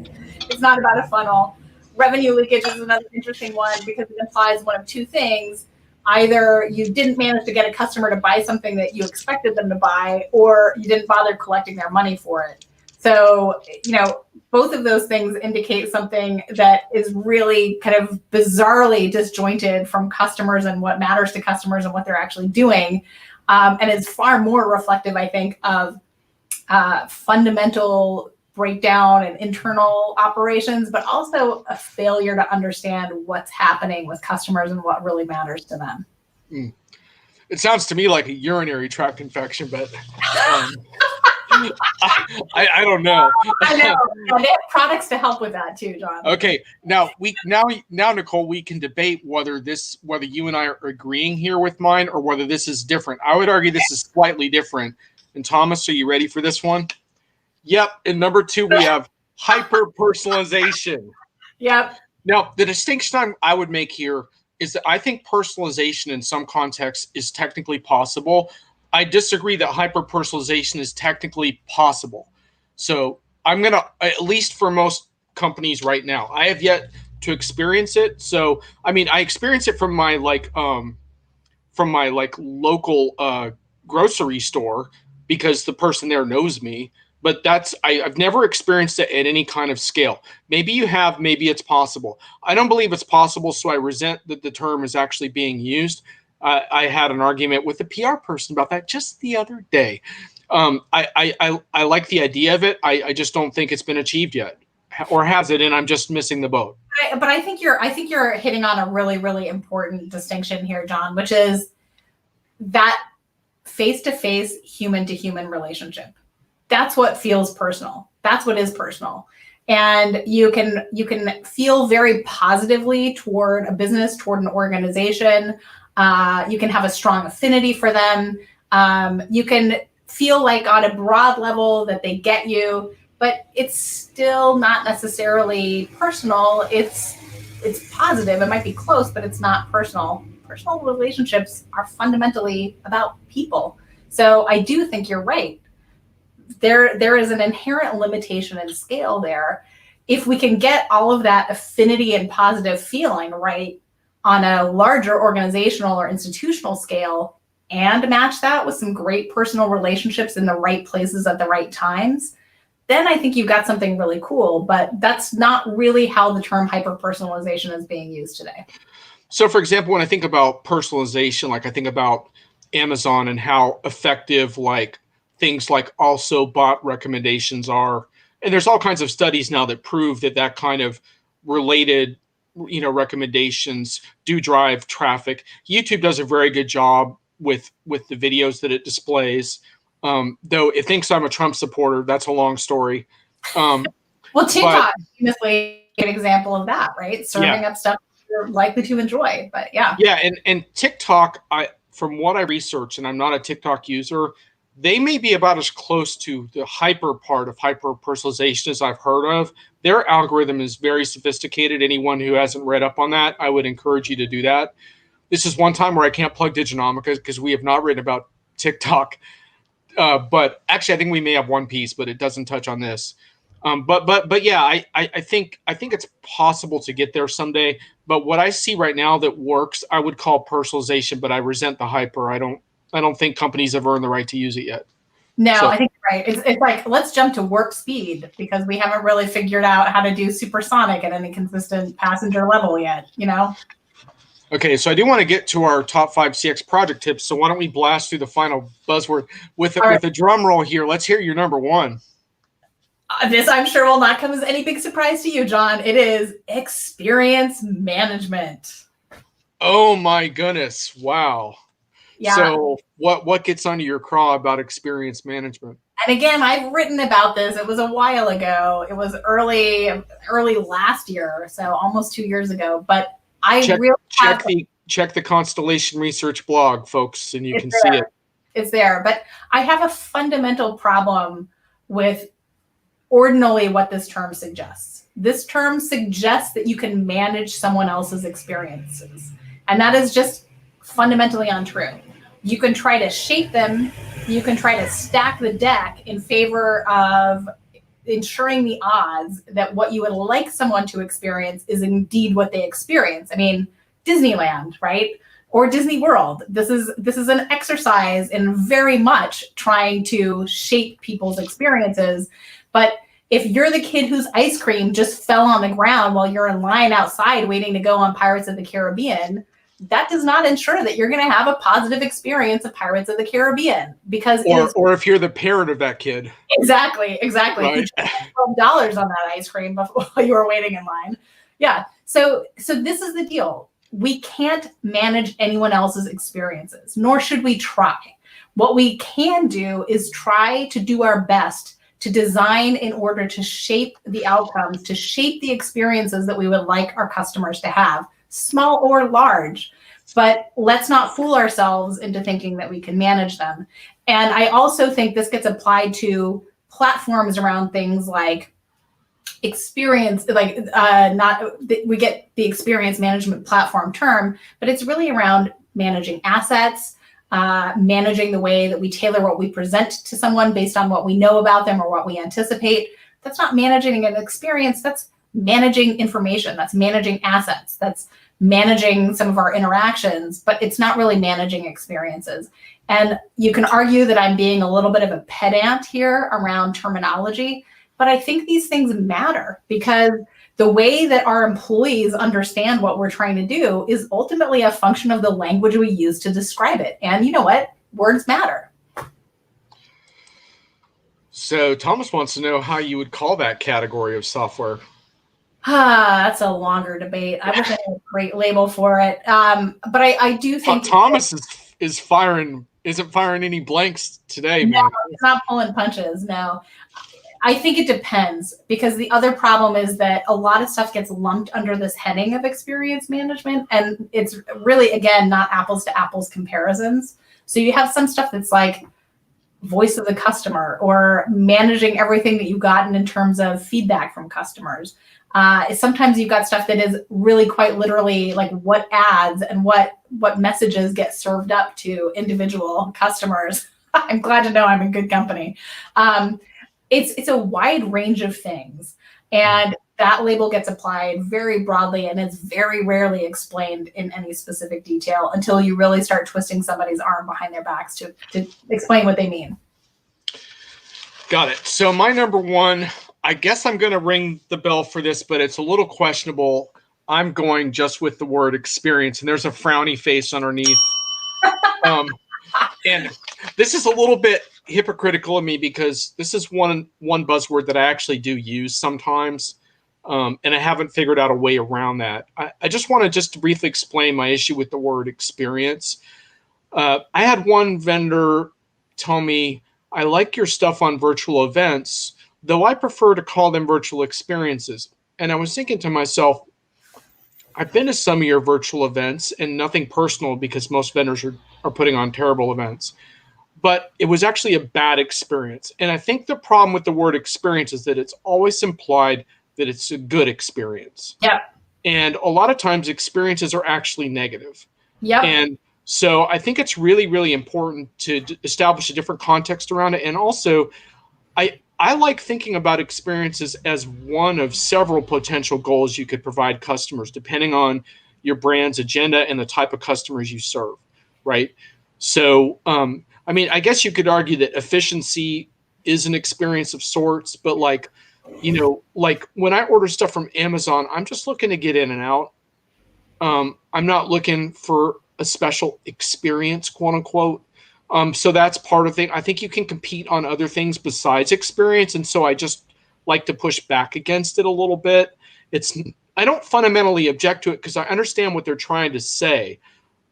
It's not about a funnel. Revenue leakage is another interesting one because it implies one of two things. Either you didn't manage to get a customer to buy something that you expected them to buy, or you didn't bother collecting their money for it. So, both of those things indicate something that is really kind of bizarrely disjointed from customers and what matters to customers and what they're actually doing. And is far more reflective, I think, of fundamental breakdown and internal operations, but also a failure to understand what's happening with customers and what really matters to them. It sounds to me like a urinary tract infection, but I don't know. I know. They have products to help with that too, John. Okay, now Nicole, we can debate whether you and I are agreeing here with mine or whether this is different. I would argue this is slightly different. And Thomas, are you ready for this one? Yep. In number 2, we have hyper personalization. Yep. Now, the distinction I would make here is that I think personalization in some contexts is technically possible. I disagree that hyper-personalization is technically possible. So I'm going to, at least for most companies right now, I have yet to experience it. So, I mean, I experience it from my local grocery store because the person there knows me. But I've never experienced it at any kind of scale. Maybe you have, maybe it's possible. I don't believe it's possible, so I resent that the term is actually being used. I had an argument with a PR person about that just the other day. I like the idea of it. I just don't think it's been achieved yet, or has it? And I'm just missing the boat. But I think you're hitting on a really, really important distinction here, John, which is that face-to-face, human-to-human relationship. That's what feels personal. That's what is personal. And you can feel very positively toward a business, toward an organization. You can have a strong affinity for them. You can feel like on a broad level that they get you, but it's still not necessarily personal. It's positive. It might be close, but it's not personal. Personal relationships are fundamentally about people. So I do think you're right. There is an inherent limitation in scale there. If we can get all of that affinity and positive feeling right on a larger organizational or institutional scale and match that with some great personal relationships in the right places at the right times, then I think you've got something really cool. But that's not really how the term hyper-personalization is being used today. So, for example, when I think about personalization, like I think about Amazon and how effective things like also bot recommendations are. And there's all kinds of studies now that prove that kind of related, recommendations do drive traffic. YouTube does a very good job with the videos that it displays. Though it thinks I'm a Trump supporter, that's a long story. Well, TikTok is famously an example of that, right? Serving up stuff you're likely to enjoy, but yeah. Yeah, and TikTok, from what I researched, and I'm not a TikTok user, they may be about as close to the hyper part of hyper personalization as I've heard of. Their algorithm is very sophisticated. Anyone who hasn't read up on that, I would encourage you to do that. This is one time where I can't plug Diginomica because we have not written about TikTok. But actually, I think we may have one piece, but it doesn't touch on this. But yeah, I think it's possible to get there someday. But what I see right now that works, I would call personalization, but I resent the hyper. I don't think companies have earned the right to use it yet. No, So, I think you're right. It's like, let's jump to warp speed because we haven't really figured out how to do supersonic at any consistent passenger level yet, you know? okay, so I do want to get to our top 5 CX project tips. So why don't we blast through the final buzzword with a drum roll here? Let's hear your number 1. This, I'm sure, will not come as any big surprise to you, John. It is experience management. Oh my goodness! Wow. Yeah. So what gets under your craw about experience management? And again, I've written about this. It was a while ago. It was early last year, so almost 2 years ago. But check the Constellation Research blog, folks, and you can see it. It's there. But I have a fundamental problem with ordinarily what this term suggests. This term suggests that you can manage someone else's experiences. And that is just fundamentally untrue. You can try to shape them. You can try to stack the deck in favor of ensuring the odds that what you would like someone to experience is indeed what they experience. I mean, Disneyland, right? Or Disney World. This is an exercise in very much trying to shape people's experiences. But if you're the kid whose ice cream just fell on the ground while you're in line outside waiting to go on Pirates of the Caribbean, that does not ensure that you're going to have a positive experience of Pirates of the Caribbean, because or if you're the parent of that kid. Exactly. Right. You spent $12 on that ice cream before you were waiting in line. Yeah. So this is the deal. We can't manage anyone else's experiences, nor should we try. What we can do is try to do our best to design in order to shape the outcomes, to shape the experiences that we would like our customers to have, small or large. But let's not fool ourselves into thinking that we can manage them. And I also think this gets applied to platforms around things like experience, like we get the experience management platform term, but it's really around managing assets, managing the way that we tailor what we present to someone based on what we know about them or what we anticipate. That's not managing an experience. That's managing information. That's managing assets. That's managing some of our interactions, but it's not really managing experiences. And you can argue that I'm being a little bit of a pedant here around terminology, but I think these things matter because the way that our employees understand what we're trying to do is ultimately a function of the language we use to describe it. And you know what? Words matter. So Thomas wants to know how you would call that category of software. That's a longer debate. I wish I had a great label for it. But I do think Thomas isn't firing any blanks today, man. No, it's not pulling punches. No. I think it depends, because the other problem is that a lot of stuff gets lumped under this heading of experience management, and it's really, again, not apples to apples comparisons. So you have some stuff that's like voice of the customer or managing everything that you've gotten in terms of feedback from customers. Sometimes you've got stuff that is really quite literally like what ads and what messages get served up to individual customers. I'm glad to know I'm in good company. It's a wide range of things, and that label gets applied very broadly, and it's very rarely explained in any specific detail until you really start twisting somebody's arm behind their backs to explain what they mean. Got it. So my number 1, I guess I'm going to ring the bell for this, but it's a little questionable. I'm going just with the word experience, and there's a frowny face underneath. And this is a little bit hypocritical of me because this is one buzzword that I actually do use sometimes, and I haven't figured out a way around that. I just want to just briefly explain my issue with the word experience. I had one vendor tell me, I like your stuff on virtual events, though I prefer to call them virtual experiences. And I was thinking to myself, I've been to some of your virtual events, and nothing personal because most vendors are putting on terrible events. but it was actually a bad experience. And I think the problem with the word experience is that it's always implied that it's a good experience. Yeah. And a lot of times experiences are actually negative. Yep. And so I think it's really, really important to establish a different context around it. And also, I like thinking about experiences as one of several potential goals you could provide customers, depending on your brand's agenda and the type of customers you serve, right? So, I mean, I guess you could argue that efficiency is an experience of sorts, but like, you know, like when I order stuff from Amazon, I'm just looking to get in and out. I'm not looking for a special experience, quote unquote. So that's part of the thing. I think you can compete on other things besides experience. And so I just like to push back against it a little bit. I don't fundamentally object to it because I understand what they're trying to say.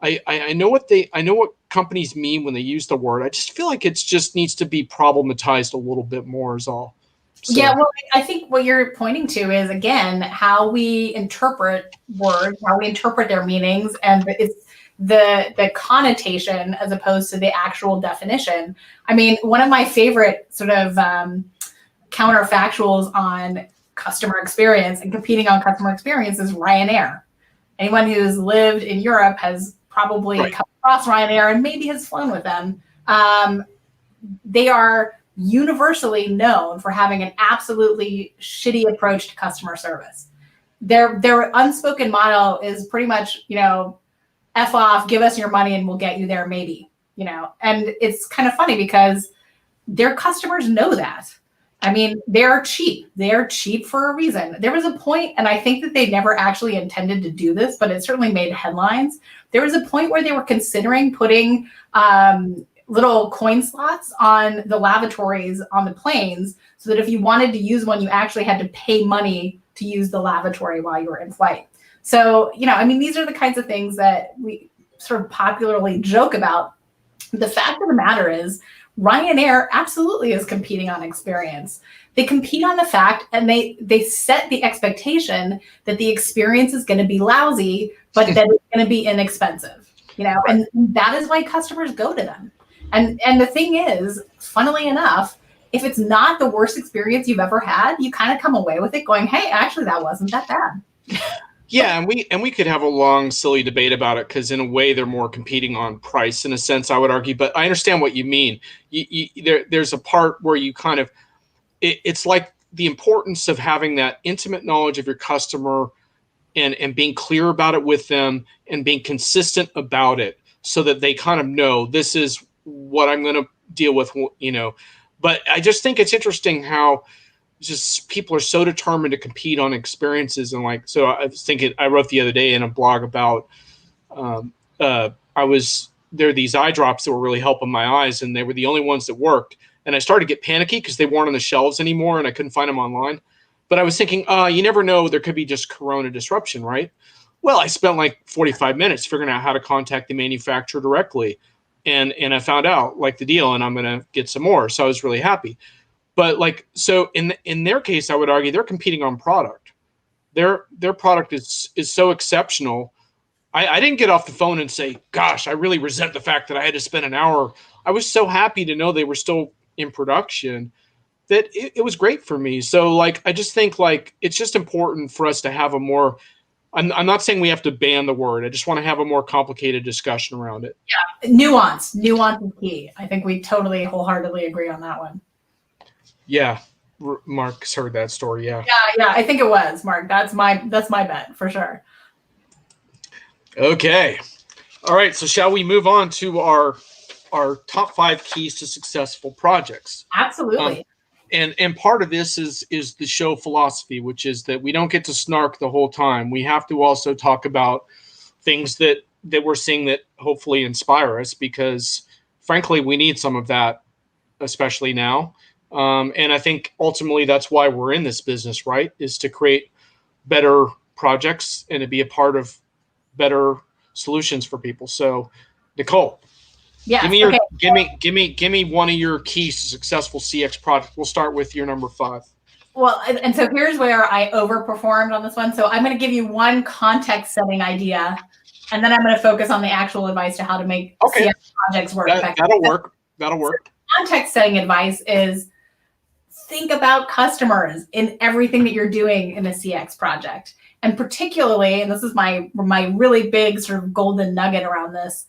I know what companies mean when they use the word. I just feel like it just needs to be problematized a little bit more is all. So. Yeah, well, I think what you're pointing to is, again, how we interpret words, how we interpret their meanings, and it's the connotation as opposed to the actual definition. I mean, one of my favorite sort of counterfactuals on customer experience and competing on customer experience is Ryanair. Anyone who's lived in Europe has probably come across Ryanair and maybe has flown with them. They are universally known for having an absolutely shitty approach to customer service. Their unspoken motto is pretty much, you know, F off, give us your money and we'll get you there maybe, you know. And it's kind of funny because their customers know that. I mean, they're cheap. They're cheap for a reason. There was a point, and I think that they never actually intended to do this, but it certainly made headlines. There was a point where they were considering putting little coin slots on the lavatories on the planes so that if you wanted to use one, you actually had to pay money to use the lavatory while you were in flight. So, you know, I mean, these are the kinds of things that we sort of popularly joke about. The fact of the matter is, Ryanair absolutely is competing on experience. They compete on the fact, and they set the expectation that the experience is going to be lousy, but that it's going to be inexpensive, you know, and that is why customers go to them. And the thing is, funnily enough, if it's not the worst experience you've ever had, you kind of come away with it going, hey, actually, that wasn't that bad. Yeah, and we could have a long, silly debate about it because in a way they're more competing on price in a sense, I would argue. But I understand what you mean. There's a part where you kind of, it's like the importance of having that intimate knowledge of your customer and being clear about it with them and being consistent about it so that they kind of know this is what I'm going to deal with, you know. But I just think it's interesting how just people are so determined to compete on experiences. And like, so I was thinking, I wrote the other day in a blog about, there are these eye drops that were really helping my eyes and they were the only ones that worked. And I started to get panicky because they weren't on the shelves anymore and I couldn't find them online. But I was thinking, you never know, there could be just corona disruption, right? Well, I spent like 45 minutes figuring out how to contact the manufacturer directly. And I found out like the deal and I'm going to get some more. So I was really happy. But like, so in their case, I would argue they're competing on product. Their product is so exceptional. I didn't get off the phone and say, gosh, I really resent the fact that I had to spend an hour. I was so happy to know they were still in production that it was great for me. So like, I just think like, it's just important for us to have a more, I'm not saying we have to ban the word. I just want to have a more complicated discussion around it. Yeah, nuance is key. I think we totally wholeheartedly agree on that one. Yeah, Mark's heard that story. Yeah. Yeah, I think it was Mark. That's my bet for sure. Okay, all right. So shall we move on to our top 5 keys to successful projects? Absolutely. And part of this is the show philosophy, which is that we don't get to snark the whole time. We have to also talk about things that we're seeing that hopefully inspire us, because frankly, we need some of that, especially now. And I think ultimately that's why we're in this business, right? Is to create better projects and to be a part of better solutions for people. So, Nicole, yeah, give me one of your keys to successful CX project. We'll start with your number 5. Well, and so here's where I overperformed on this one. So I'm going to give you one context setting idea, and then I'm going to focus on the actual advice to how to make CX projects work. That'll work. That'll work. Context setting advice is think about customers in everything that you're doing in a CX project. And particularly, and this is my really big sort of golden nugget around this,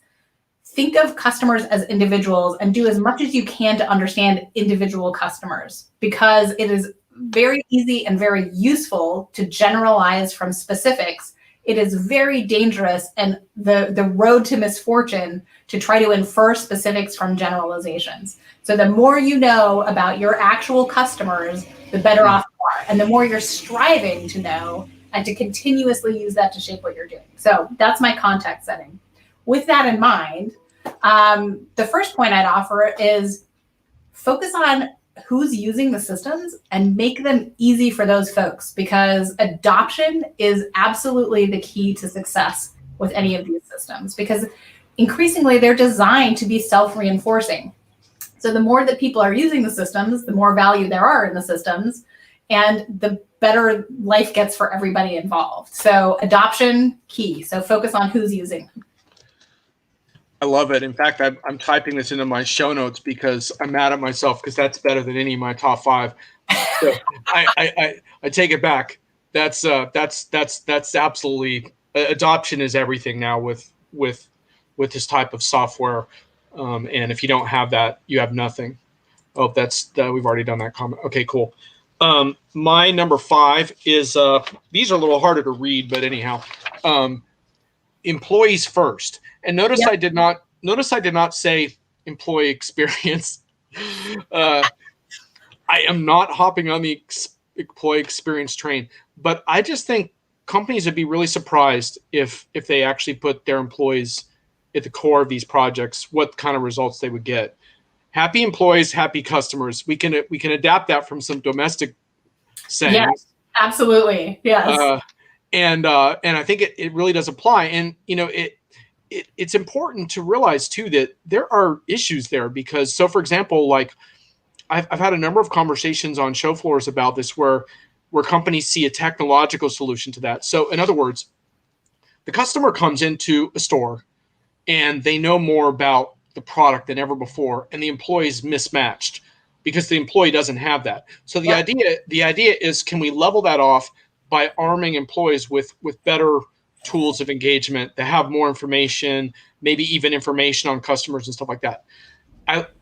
think of customers as individuals and do as much as you can to understand individual customers, because it is very easy and very useful to generalize from specifics. It is very dangerous and the road to misfortune to try to infer specifics from generalizations. So the more you know about your actual customers, the better off you are. And the more you're striving to know and to continuously use that to shape what you're doing. So that's my context setting. With that in mind, the first point I'd offer is focus on who's using the systems and make them easy for those folks, because adoption is absolutely the key to success with any of these systems, because increasingly they're designed to be self-reinforcing. So the more that people are using the systems, the more value there are in the systems, and the better life gets for everybody involved. So adoption, key. So focus on who's using them. I love it. In fact, I'm typing this into my show notes because I'm mad at myself because that's better than any of my top 5. So I take it back. That's absolutely, adoption is everything now with this type of software. And if you don't have that, you have nothing. Oh, we've already done that comment. Okay, cool. My number 5 is these are a little harder to read, but anyhow, employees first. And notice I did not say employee experience. I am not hopping on the employee experience train, but I just think companies would be really surprised if they actually put their employees at the core of these projects, what kind of results they would get. Happy employees, happy customers. We can adapt that from some domestic sayings. Yes, absolutely. Yes. And I think it really does apply. And it's important to realize too that there are issues there, because for example, like I've had a number of conversations on show floors about this where companies see a technological solution to that. So in other words, the customer comes into a store and they know more about the product than ever before, and the employee is mismatched because the employee doesn't have that. So the idea is, can we level that off by arming employees with better tools of engagement that have more information, maybe even information on customers and stuff like that.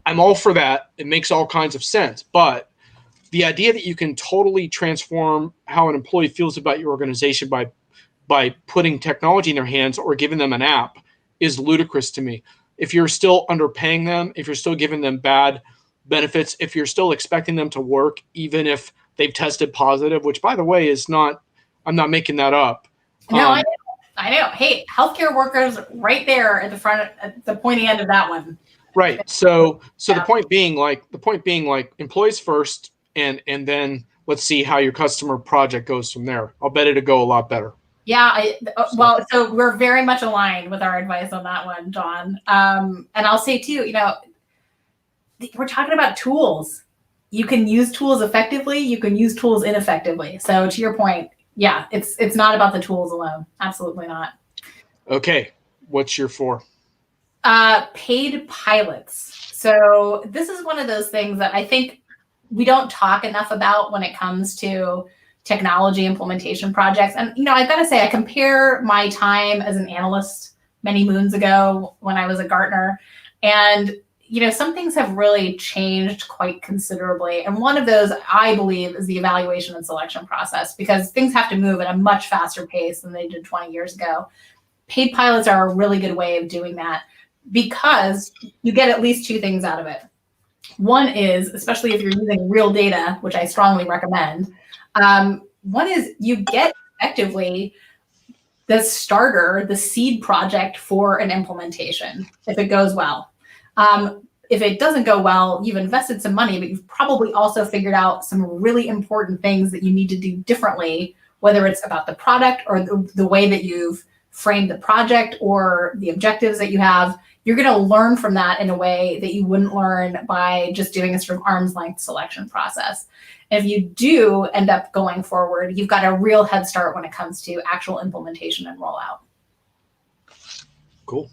I'm all for that. It makes all kinds of sense. But the idea that you can totally transform how an employee feels about your organization by putting technology in their hands or giving them an app is ludicrous to me. If you're still underpaying them, if you're still giving them bad benefits, if you're still expecting them to work, even if they've tested positive, which by the way is not, I'm not making that up. No, I know. Hey, healthcare workers right there at the front, at the pointy end of that one. Right. So the point being like employees first, and then let's see how your customer project goes from there. I'll bet it'll go a lot better. Yeah. So we're very much aligned with our advice on that one, John. And I'll say too, we're talking about tools. You can use tools effectively. You can use tools ineffectively. So to your point, yeah, it's not about the tools alone. Absolutely not. Okay. What's your 4? Paid pilots. So this is one of those things that I think we don't talk enough about when it comes to technology implementation projects. And, I've got to say, I compare my time as an analyst many moons ago when I was at Gartner, and some things have really changed quite considerably. And one of those, I believe, is the evaluation and selection process, because things have to move at a much faster pace than they did 20 years ago. Paid pilots are a really good way of doing that, because you get at least 2 things out of it. One is, especially if you're using real data, which I strongly recommend, one is you get effectively the starter, the seed project for an implementation, if it goes well. If it doesn't go well, you've invested some money, but you've probably also figured out some really important things that you need to do differently, whether it's about the product or the way that you've framed the project or the objectives that you have. You're going to learn from that in a way that you wouldn't learn by just doing a sort of arm's length selection process. And if you do end up going forward, you've got a real head start when it comes to actual implementation and rollout. Cool.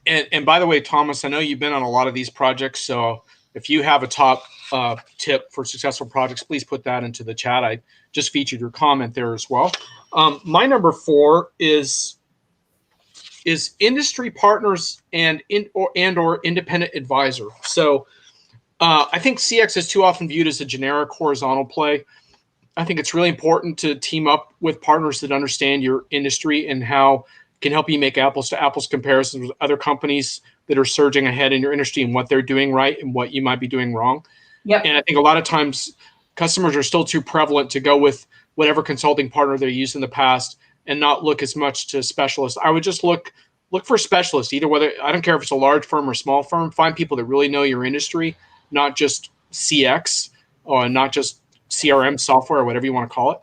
And by the way, Thomas, I know you've been on a lot of these projects, so if you have a top tip for successful projects, please put that into the chat. I just featured your comment there as well. My number 4 is industry partners and or independent advisor. So I think CX is too often viewed as a generic horizontal play. I think it's really important to team up with partners that understand your industry and how can help you make apples to apples comparisons with other companies that are surging ahead in your industry and what they're doing right and what you might be doing wrong. Yep. And I think a lot of times customers are still too prevalent to go with whatever consulting partner they used in the past and not look as much to specialists. I would just look for specialists, either whether, I don't care if it's a large firm or small firm, find people that really know your industry, not just CX or not just CRM software or whatever you want to call it.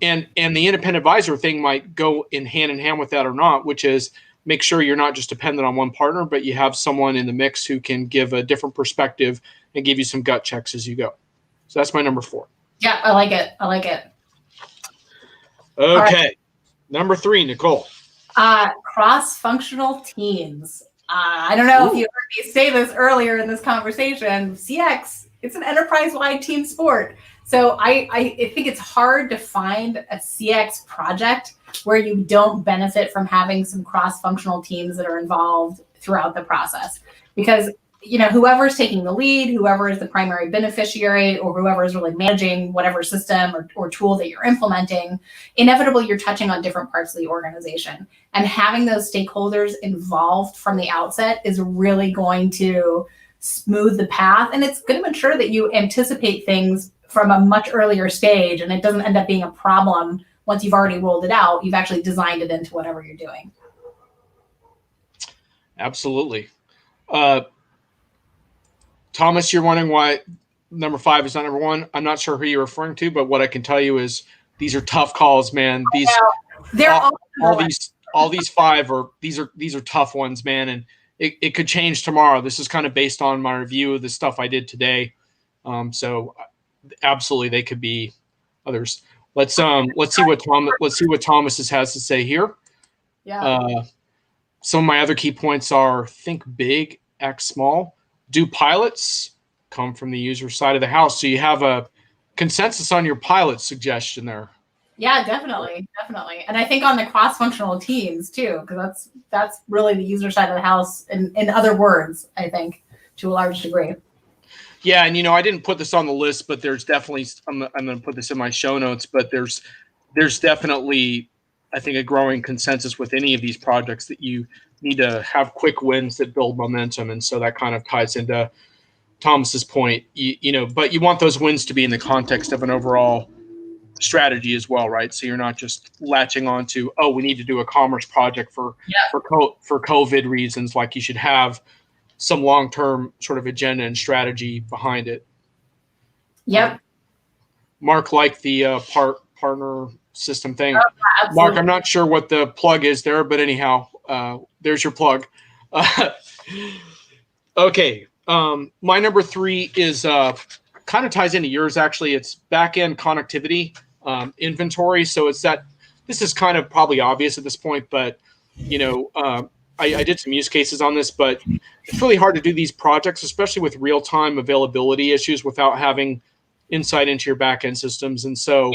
And the independent advisor thing might go in hand with that or not, which is make sure you're not just dependent on one partner, but you have someone in the mix who can give a different perspective and give you some gut checks as you go. So that's my number 4. Yeah, I like it. I like it. Okay. Right. Number 3, Nicole. Cross-functional teams. I don't know if you heard me say this earlier in this conversation. CX, it's an enterprise-wide team sport. So I think it's hard to find a CX project where you don't benefit from having some cross-functional teams that are involved throughout the process. Because, whoever's taking the lead, whoever is the primary beneficiary, or whoever is really managing whatever system or tool that you're implementing, inevitably you're touching on different parts of the organization. And having those stakeholders involved from the outset is really going to smooth the path. And it's going to ensure that you anticipate things from a much earlier stage, and it doesn't end up being a problem once you've already rolled it out. You've actually designed it into whatever you're doing. Absolutely. Thomas, you're wondering why number 5 is not number 1. I'm not sure who you're referring to, but what I can tell you is these are tough calls, man. All these 5 these are tough ones, man, and it could change tomorrow. This is kind of based on my review of the stuff I did today. So absolutely they could be others. Let's see what Thomas has to say here. Yeah. Some of my other key points are think big, act small. Do pilots come from the user side of the house? So you have a consensus on your pilot suggestion there. Yeah, definitely. And I think on the cross-functional teams too, because that's really the user side of the house in other words, I think, to a large degree. Yeah, and I didn't put this on the list, but there's definitely, I'm going to put this in my show notes, but there's definitely, I think, a growing consensus with any of these projects that you need to have quick wins that build momentum. And so that kind of ties into Thomas's point, but you want those wins to be in the context of an overall strategy as well, right? So you're not just latching on to, we need to do a commerce project for COVID reasons. Like you should have some long-term sort of agenda and strategy behind it. Yep. Mark liked the partner system thing. Oh, Mark, I'm not sure what the plug is there, but anyhow, there's your plug. Okay. My number 3 is kind of ties into yours. Actually, it's back-end connectivity inventory. So it's that this is kind of probably obvious at this point, but I did some use cases on this, but it's really hard to do these projects, especially with real-time availability issues without having insight into your back-end systems. And so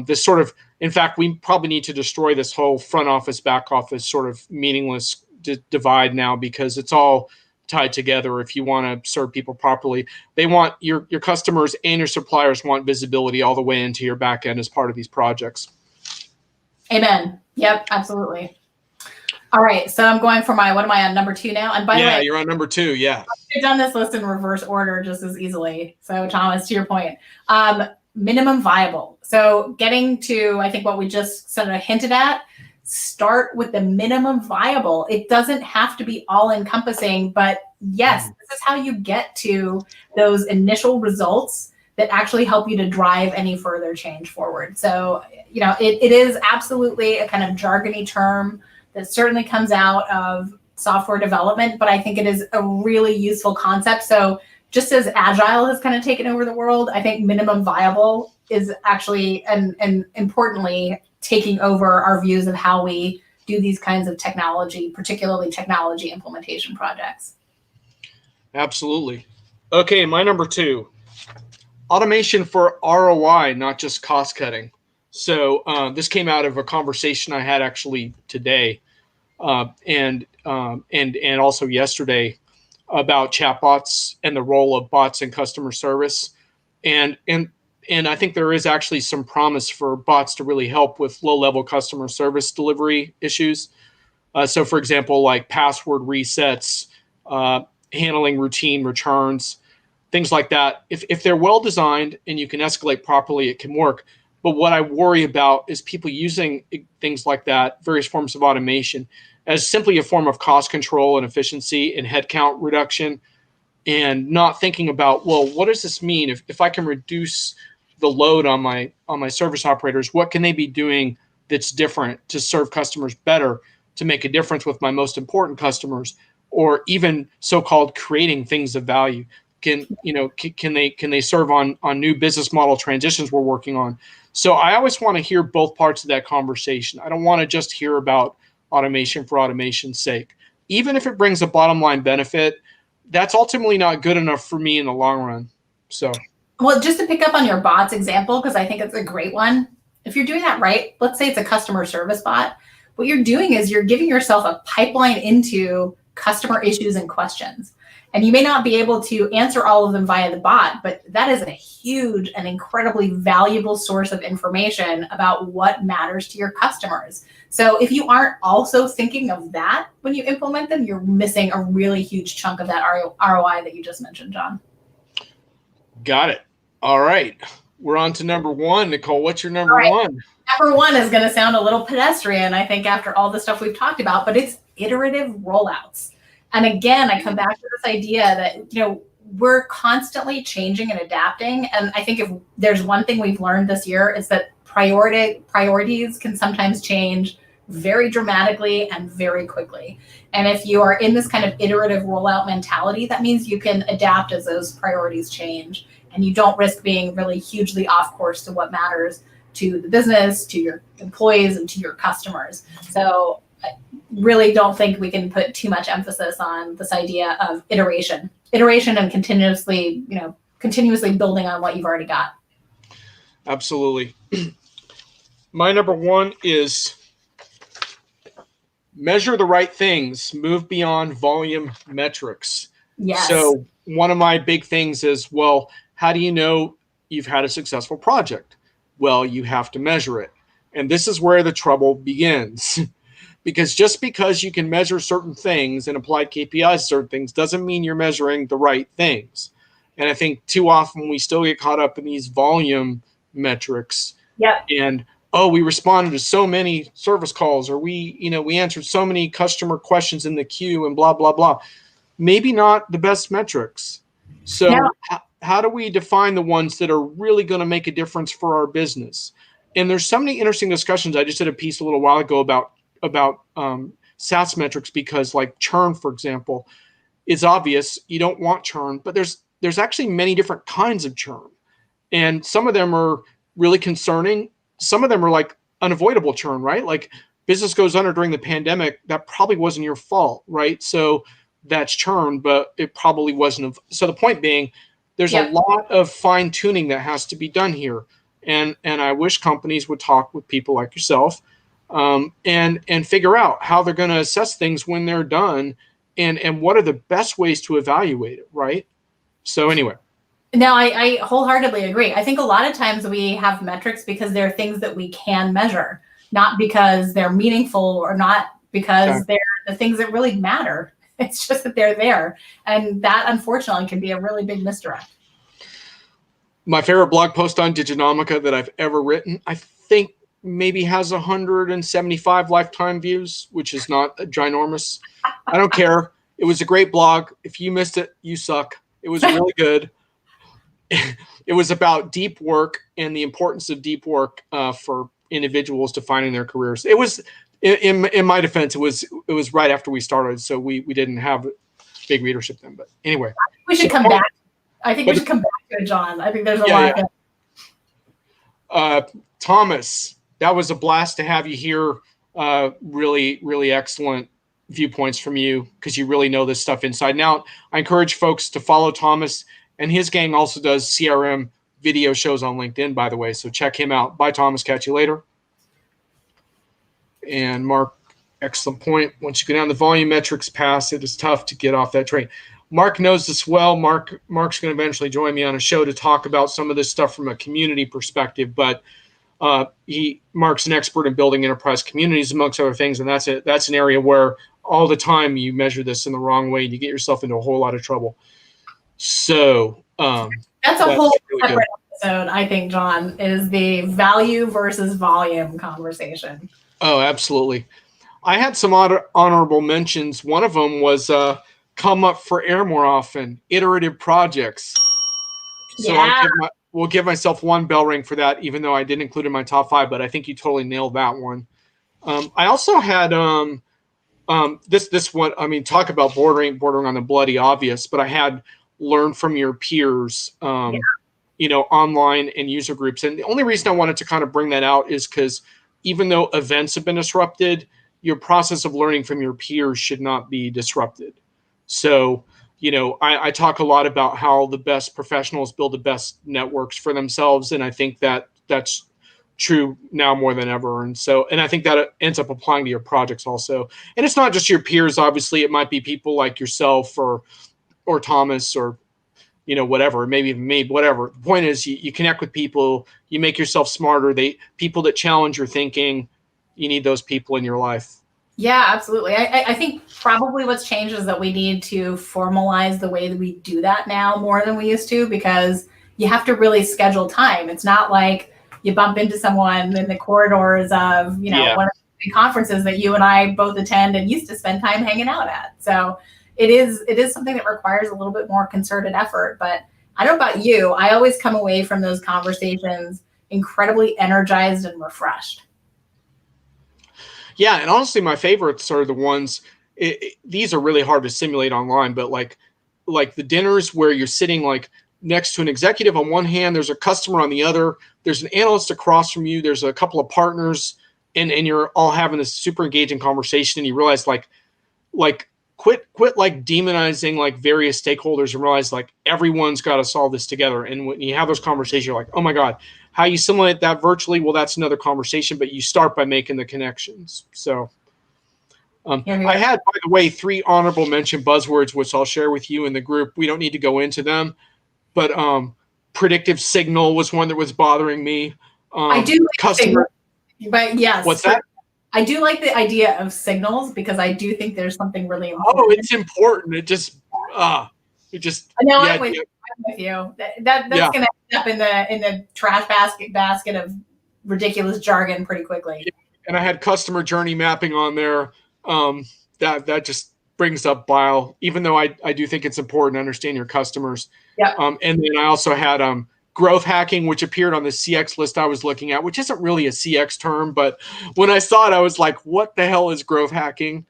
this sort of, in fact, we probably need to destroy this whole front office, back office sort of meaningless divide now, because it's all tied together. If you want to serve people properly, they want your customers and your suppliers want visibility all the way into your back end as part of these projects. Amen. Yep, absolutely. All right, so I'm going for what am I on, number 2 now? And by the way, you're on number 2. Yeah, I've done this list in reverse order just as easily. So Thomas, to your point, minimum viable. So getting to, I think what we just sort of hinted at, start with the minimum viable. It doesn't have to be all encompassing, but yes, this is how you get to those initial results that actually help you to drive any further change forward. So, it is absolutely a kind of jargony term that certainly comes out of software development, but I think it is a really useful concept. So just as Agile has kind of taken over the world, I think minimum viable is actually, and importantly, taking over our views of how we do these kinds of technology, particularly technology implementation projects. Absolutely. Okay, my number 2, automation for ROI, not just cost cutting. So this came out of a conversation I had actually today, and also yesterday, about chatbots and the role of bots in customer service, and I think there is actually some promise for bots to really help with low-level customer service delivery issues. So, for example, like password resets, handling routine returns, things like that. If they're well designed and you can escalate properly, it can work. But what I worry about is people using things like that, various forms of automation, as simply a form of cost control and efficiency and headcount reduction, and not thinking about, well, what does this mean? If I can reduce the load on my service operators, what can they be doing that's different to serve customers better, to make a difference with my most important customers, or even so-called creating things of value? Can they serve on new business model transitions we're working on? So I always want to hear both parts of that conversation. I don't want to just hear about automation for automation's sake. Even if it brings a bottom line benefit, that's ultimately not good enough for me in the long run. So, well, just to pick up on your bots example, because I think it's a great one. If you're doing that right, let's say it's a customer service bot. What you're doing is you're giving yourself a pipeline into customer issues and questions. And you may not be able to answer all of them via the bot, but that is a huge and incredibly valuable source of information about what matters to your customers. So if you aren't also thinking of that when you implement them, you're missing a really huge chunk of that ROI that you just mentioned, John. Got it. All right. We're on to number 1. Nicole, what's your number 1? Number 1 is going to sound a little pedestrian, I think, after all the stuff we've talked about, but it's iterative rollouts. And again, I come back to this idea that, we're constantly changing and adapting. And I think if there's one thing we've learned this year, is that priorities can sometimes change very dramatically and very quickly. And if you are in this kind of iterative rollout mentality, that means you can adapt as those priorities change, and you don't risk being really hugely off course to what matters to the business, to your employees, and to your customers. So I really don't think we can put too much emphasis on this idea of iteration and continuously building on what you've already got. Absolutely. My number 1 is measure the right things, move beyond volume metrics. Yes. So one of my big things is, well, how do you know you've had a successful project? Well, you have to measure it. And this is where the trouble begins. Because just because you can measure certain things and apply KPIs to certain things doesn't mean you're measuring the right things. And I think too often we still get caught up in these volume metrics. Yep. And, we responded to so many service calls, or we answered so many customer questions in the queue and blah, blah, blah. Maybe not the best metrics. So how do we define the ones that are really going to make a difference for our business? And there's so many interesting discussions. I just did a piece a little while ago about SaaS metrics, because like churn, for example, is obvious. You don't want churn, but there's actually many different kinds of churn. And some of them are really concerning. Some of them are like unavoidable churn, right? Like business goes under during the pandemic. That probably wasn't your fault, right? So that's churn, but it probably wasn't. So the point being, there's a lot of fine tuning that has to be done here. And I wish companies would talk with people like yourself and figure out how they're going to assess things when they're done, and what are the best ways to evaluate it, right? So anyway. No, I wholeheartedly agree. I think a lot of times we have metrics because they're things that we can measure, not because they're meaningful, or not because they're the things that really matter. It's just that they're there. And that, unfortunately, can be a really big misdirect. My favorite blog post on Diginomica that I've ever written, I think maybe has 175 lifetime views, which is not ginormous. I don't care. It was a great blog. If you missed it, you suck. It was really good. It was about deep work and the importance of deep work for individuals defining their careers. It was, in my defense, it was right after we started, so we didn't have big readership then. But anyway, we should come back. I think we should come back to it, John. I think there's a lot. Thomas, that was a blast to have you here Really, really excellent viewpoints from you because you really know this stuff inside and out. I encourage folks to follow Thomas, and his gang also does CRM video shows on LinkedIn, by the way. So check him out. Bye, Thomas. Catch you later. And Mark, excellent point. Once you go down the volume metrics pass, it is tough to get off that train. Mark knows this well. Mark's going to eventually join me on a show to talk about some of this stuff from a community perspective, but Mark's an expert in building enterprise communities, amongst other things, and that's an area where all the time you measure this in the wrong way and you get yourself into a whole lot of trouble. So that's a whole really separate episode, I think, John, is the value versus volume conversation. Oh, absolutely. I had some honorable mentions. One of them was come up for air more often, iterative projects. So yeah. We'll give myself one bell ring for that, even though I didn't include it in my top 5, but I think you totally nailed that one. I also had this one. I mean, talk about bordering on the bloody obvious, but I had learn from your peers, online and user groups. And the only reason I wanted to kind of bring that out is because even though events have been disrupted, your process of learning from your peers should not be disrupted. So, I talk a lot about how the best professionals build the best networks for themselves. And I think that that's true now more than ever. And I think that ends up applying to your projects also. And it's not just your peers. Obviously, it might be people like yourself or Thomas or, whatever, maybe even me, whatever. The point is you connect with people, you make yourself smarter. People that challenge your thinking, you need those people in your life. Yeah, absolutely. I think probably what's changed is that we need to formalize the way that we do that now more than we used to, because you have to really schedule time. It's not like you bump into someone in the corridors of, one of the conferences that you and I both attend and used to spend time hanging out at. So it is something that requires a little bit more concerted effort. But I don't know about you, I always come away from those conversations incredibly energized and refreshed. Yeah, and honestly, my favorites are the ones. These are really hard to simulate online, but like the dinners where you're sitting like next to an executive on one hand, there's a customer on the other, there's an analyst across from you, there's a couple of partners, and you're all having this super engaging conversation, and you realize like quit like demonizing like various stakeholders and realize like everyone's got to solve this together. And when you have those conversations, you're like, oh my God, how you simulate that virtually? Well, that's another conversation, but you start by making the connections. So I had, by the way, 3 honorable mention buzzwords, which I'll share with you in the group. We don't need to go into them, but predictive signal was one that was bothering me. I do like customer, but yes. What's that? I do like the idea of signals because I do think there's something really important. Oh, it's important. It just. I know. I'm with you. That's going to end up in the trash basket of ridiculous jargon pretty quickly. Yeah. And I had customer journey mapping on there. That just brings up bile, even though I do think it's important to understand your customers. Yeah. And then I also had growth hacking, which appeared on the CX list I was looking at, which isn't really a CX term, but when I saw it, I was like, what the hell is growth hacking?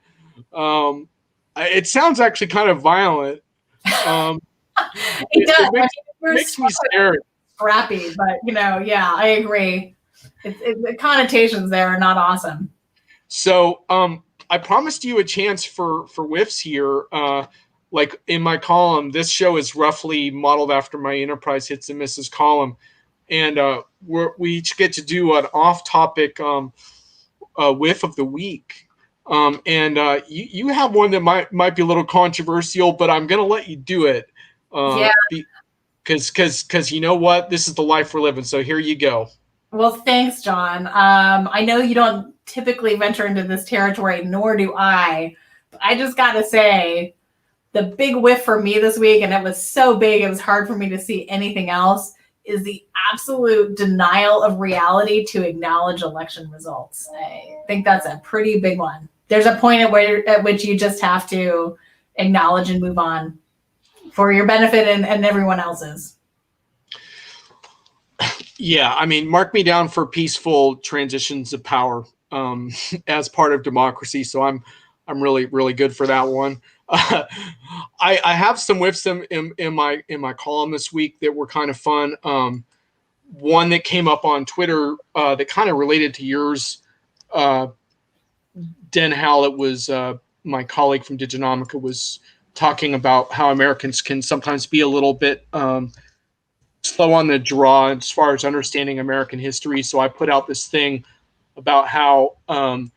It sounds actually kind of violent. It does. It makes me scared. Scrappy, but yeah, I agree. The connotations there are not awesome. So I promised you a chance for whiffs here. Like in my column, this show is roughly modeled after my Enterprise Hits and Misses column. And we each get to do an off-topic whiff of the week. And you have one that might be a little controversial, but I'm going to let you do it. Yeah. Because you know what? This is the life we're living. So here you go. Well, thanks, John. I know you don't typically venture into this territory, nor do I. But I just got to say, the big whiff for me this week, and it was so big it was hard for me to see anything else, is the absolute denial of reality to acknowledge election results. I think that's a pretty big one. There's a point at which you just have to acknowledge and move on for your benefit and everyone else's. Yeah, I mean, mark me down for peaceful transitions of power as part of democracy. So I'm really, really good for that one. I have some whiffs in my column this week that were kind of fun. One that came up on Twitter that kind of related to yours Den Howlett was my colleague from Diginomica was talking about how Americans can sometimes be a little bit slow on the draw as far as understanding American history. So I put out this thing about how 32%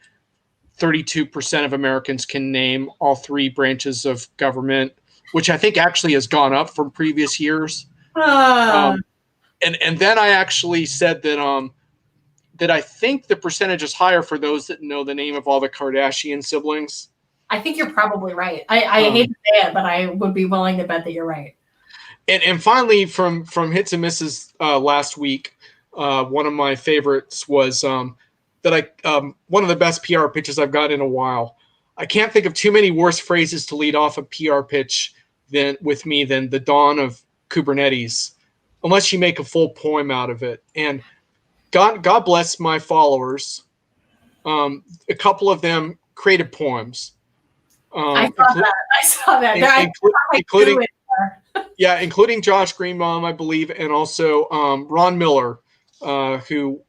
of Americans can name all three branches of government, which I think actually has gone up from previous years. And then I actually said that that I think the percentage is higher for those that know the name of all the Kardashian siblings. I think you're probably right. I hate to say it, but I would be willing to bet that you're right. And finally, from hits and misses last week, one of my favorites was that one of the best PR pitches I've got in a while. I can't think of too many worse phrases to lead off a PR pitch than the dawn of Kubernetes, unless you make a full poem out of it. And God bless my followers. A couple of them created poems. I saw that. Including Josh Greenbaum, I believe, and also Ron Miller, who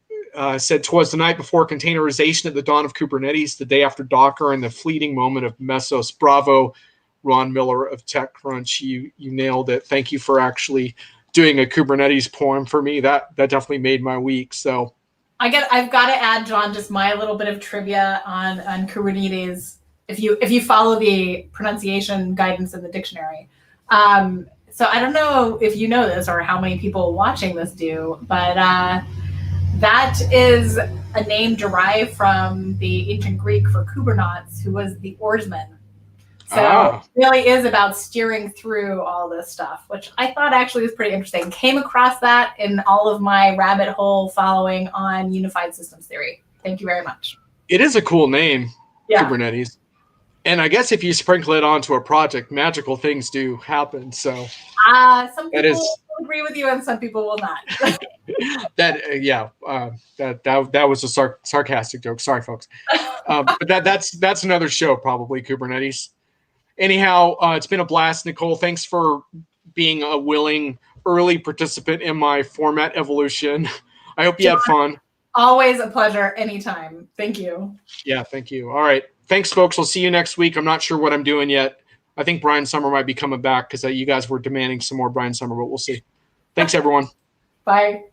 said, "'Twas the night before containerization at the dawn of Kubernetes, the day after Docker, and the fleeting moment of Mesos." Bravo, Ron Miller of TechCrunch. You nailed it. Thank you for actually doing a Kubernetes poem for me. That definitely made my week. So I've got to add, John, just my little bit of trivia on Kubernetes. If you follow the pronunciation guidance in the dictionary. So I don't know if you know this or how many people watching this do, but that is a name derived from the ancient Greek for Kubernetes, who was the oarsman. So it really is about steering through all this stuff, which I thought actually was pretty interesting. Came across that in all of my rabbit hole following on unified systems theory. Thank you very much. It is a cool name, Kubernetes. And I guess if you sprinkle it onto a project, magical things do happen. So some people will agree with you and some people will not. That was a sarcastic joke. Sorry, folks. But that's another show, probably, Kubernetes. Anyhow, it's been a blast, Nicole. Thanks for being a willing early participant in my format evolution. I hope you had fun. Always a pleasure. Anytime. Thank you. Yeah, thank you. All right. Thanks, folks. We'll see you next week. I'm not sure what I'm doing yet. I think Brian Summer might be coming back because you guys were demanding some more Brian Summer, but we'll see. Thanks, everyone. Bye.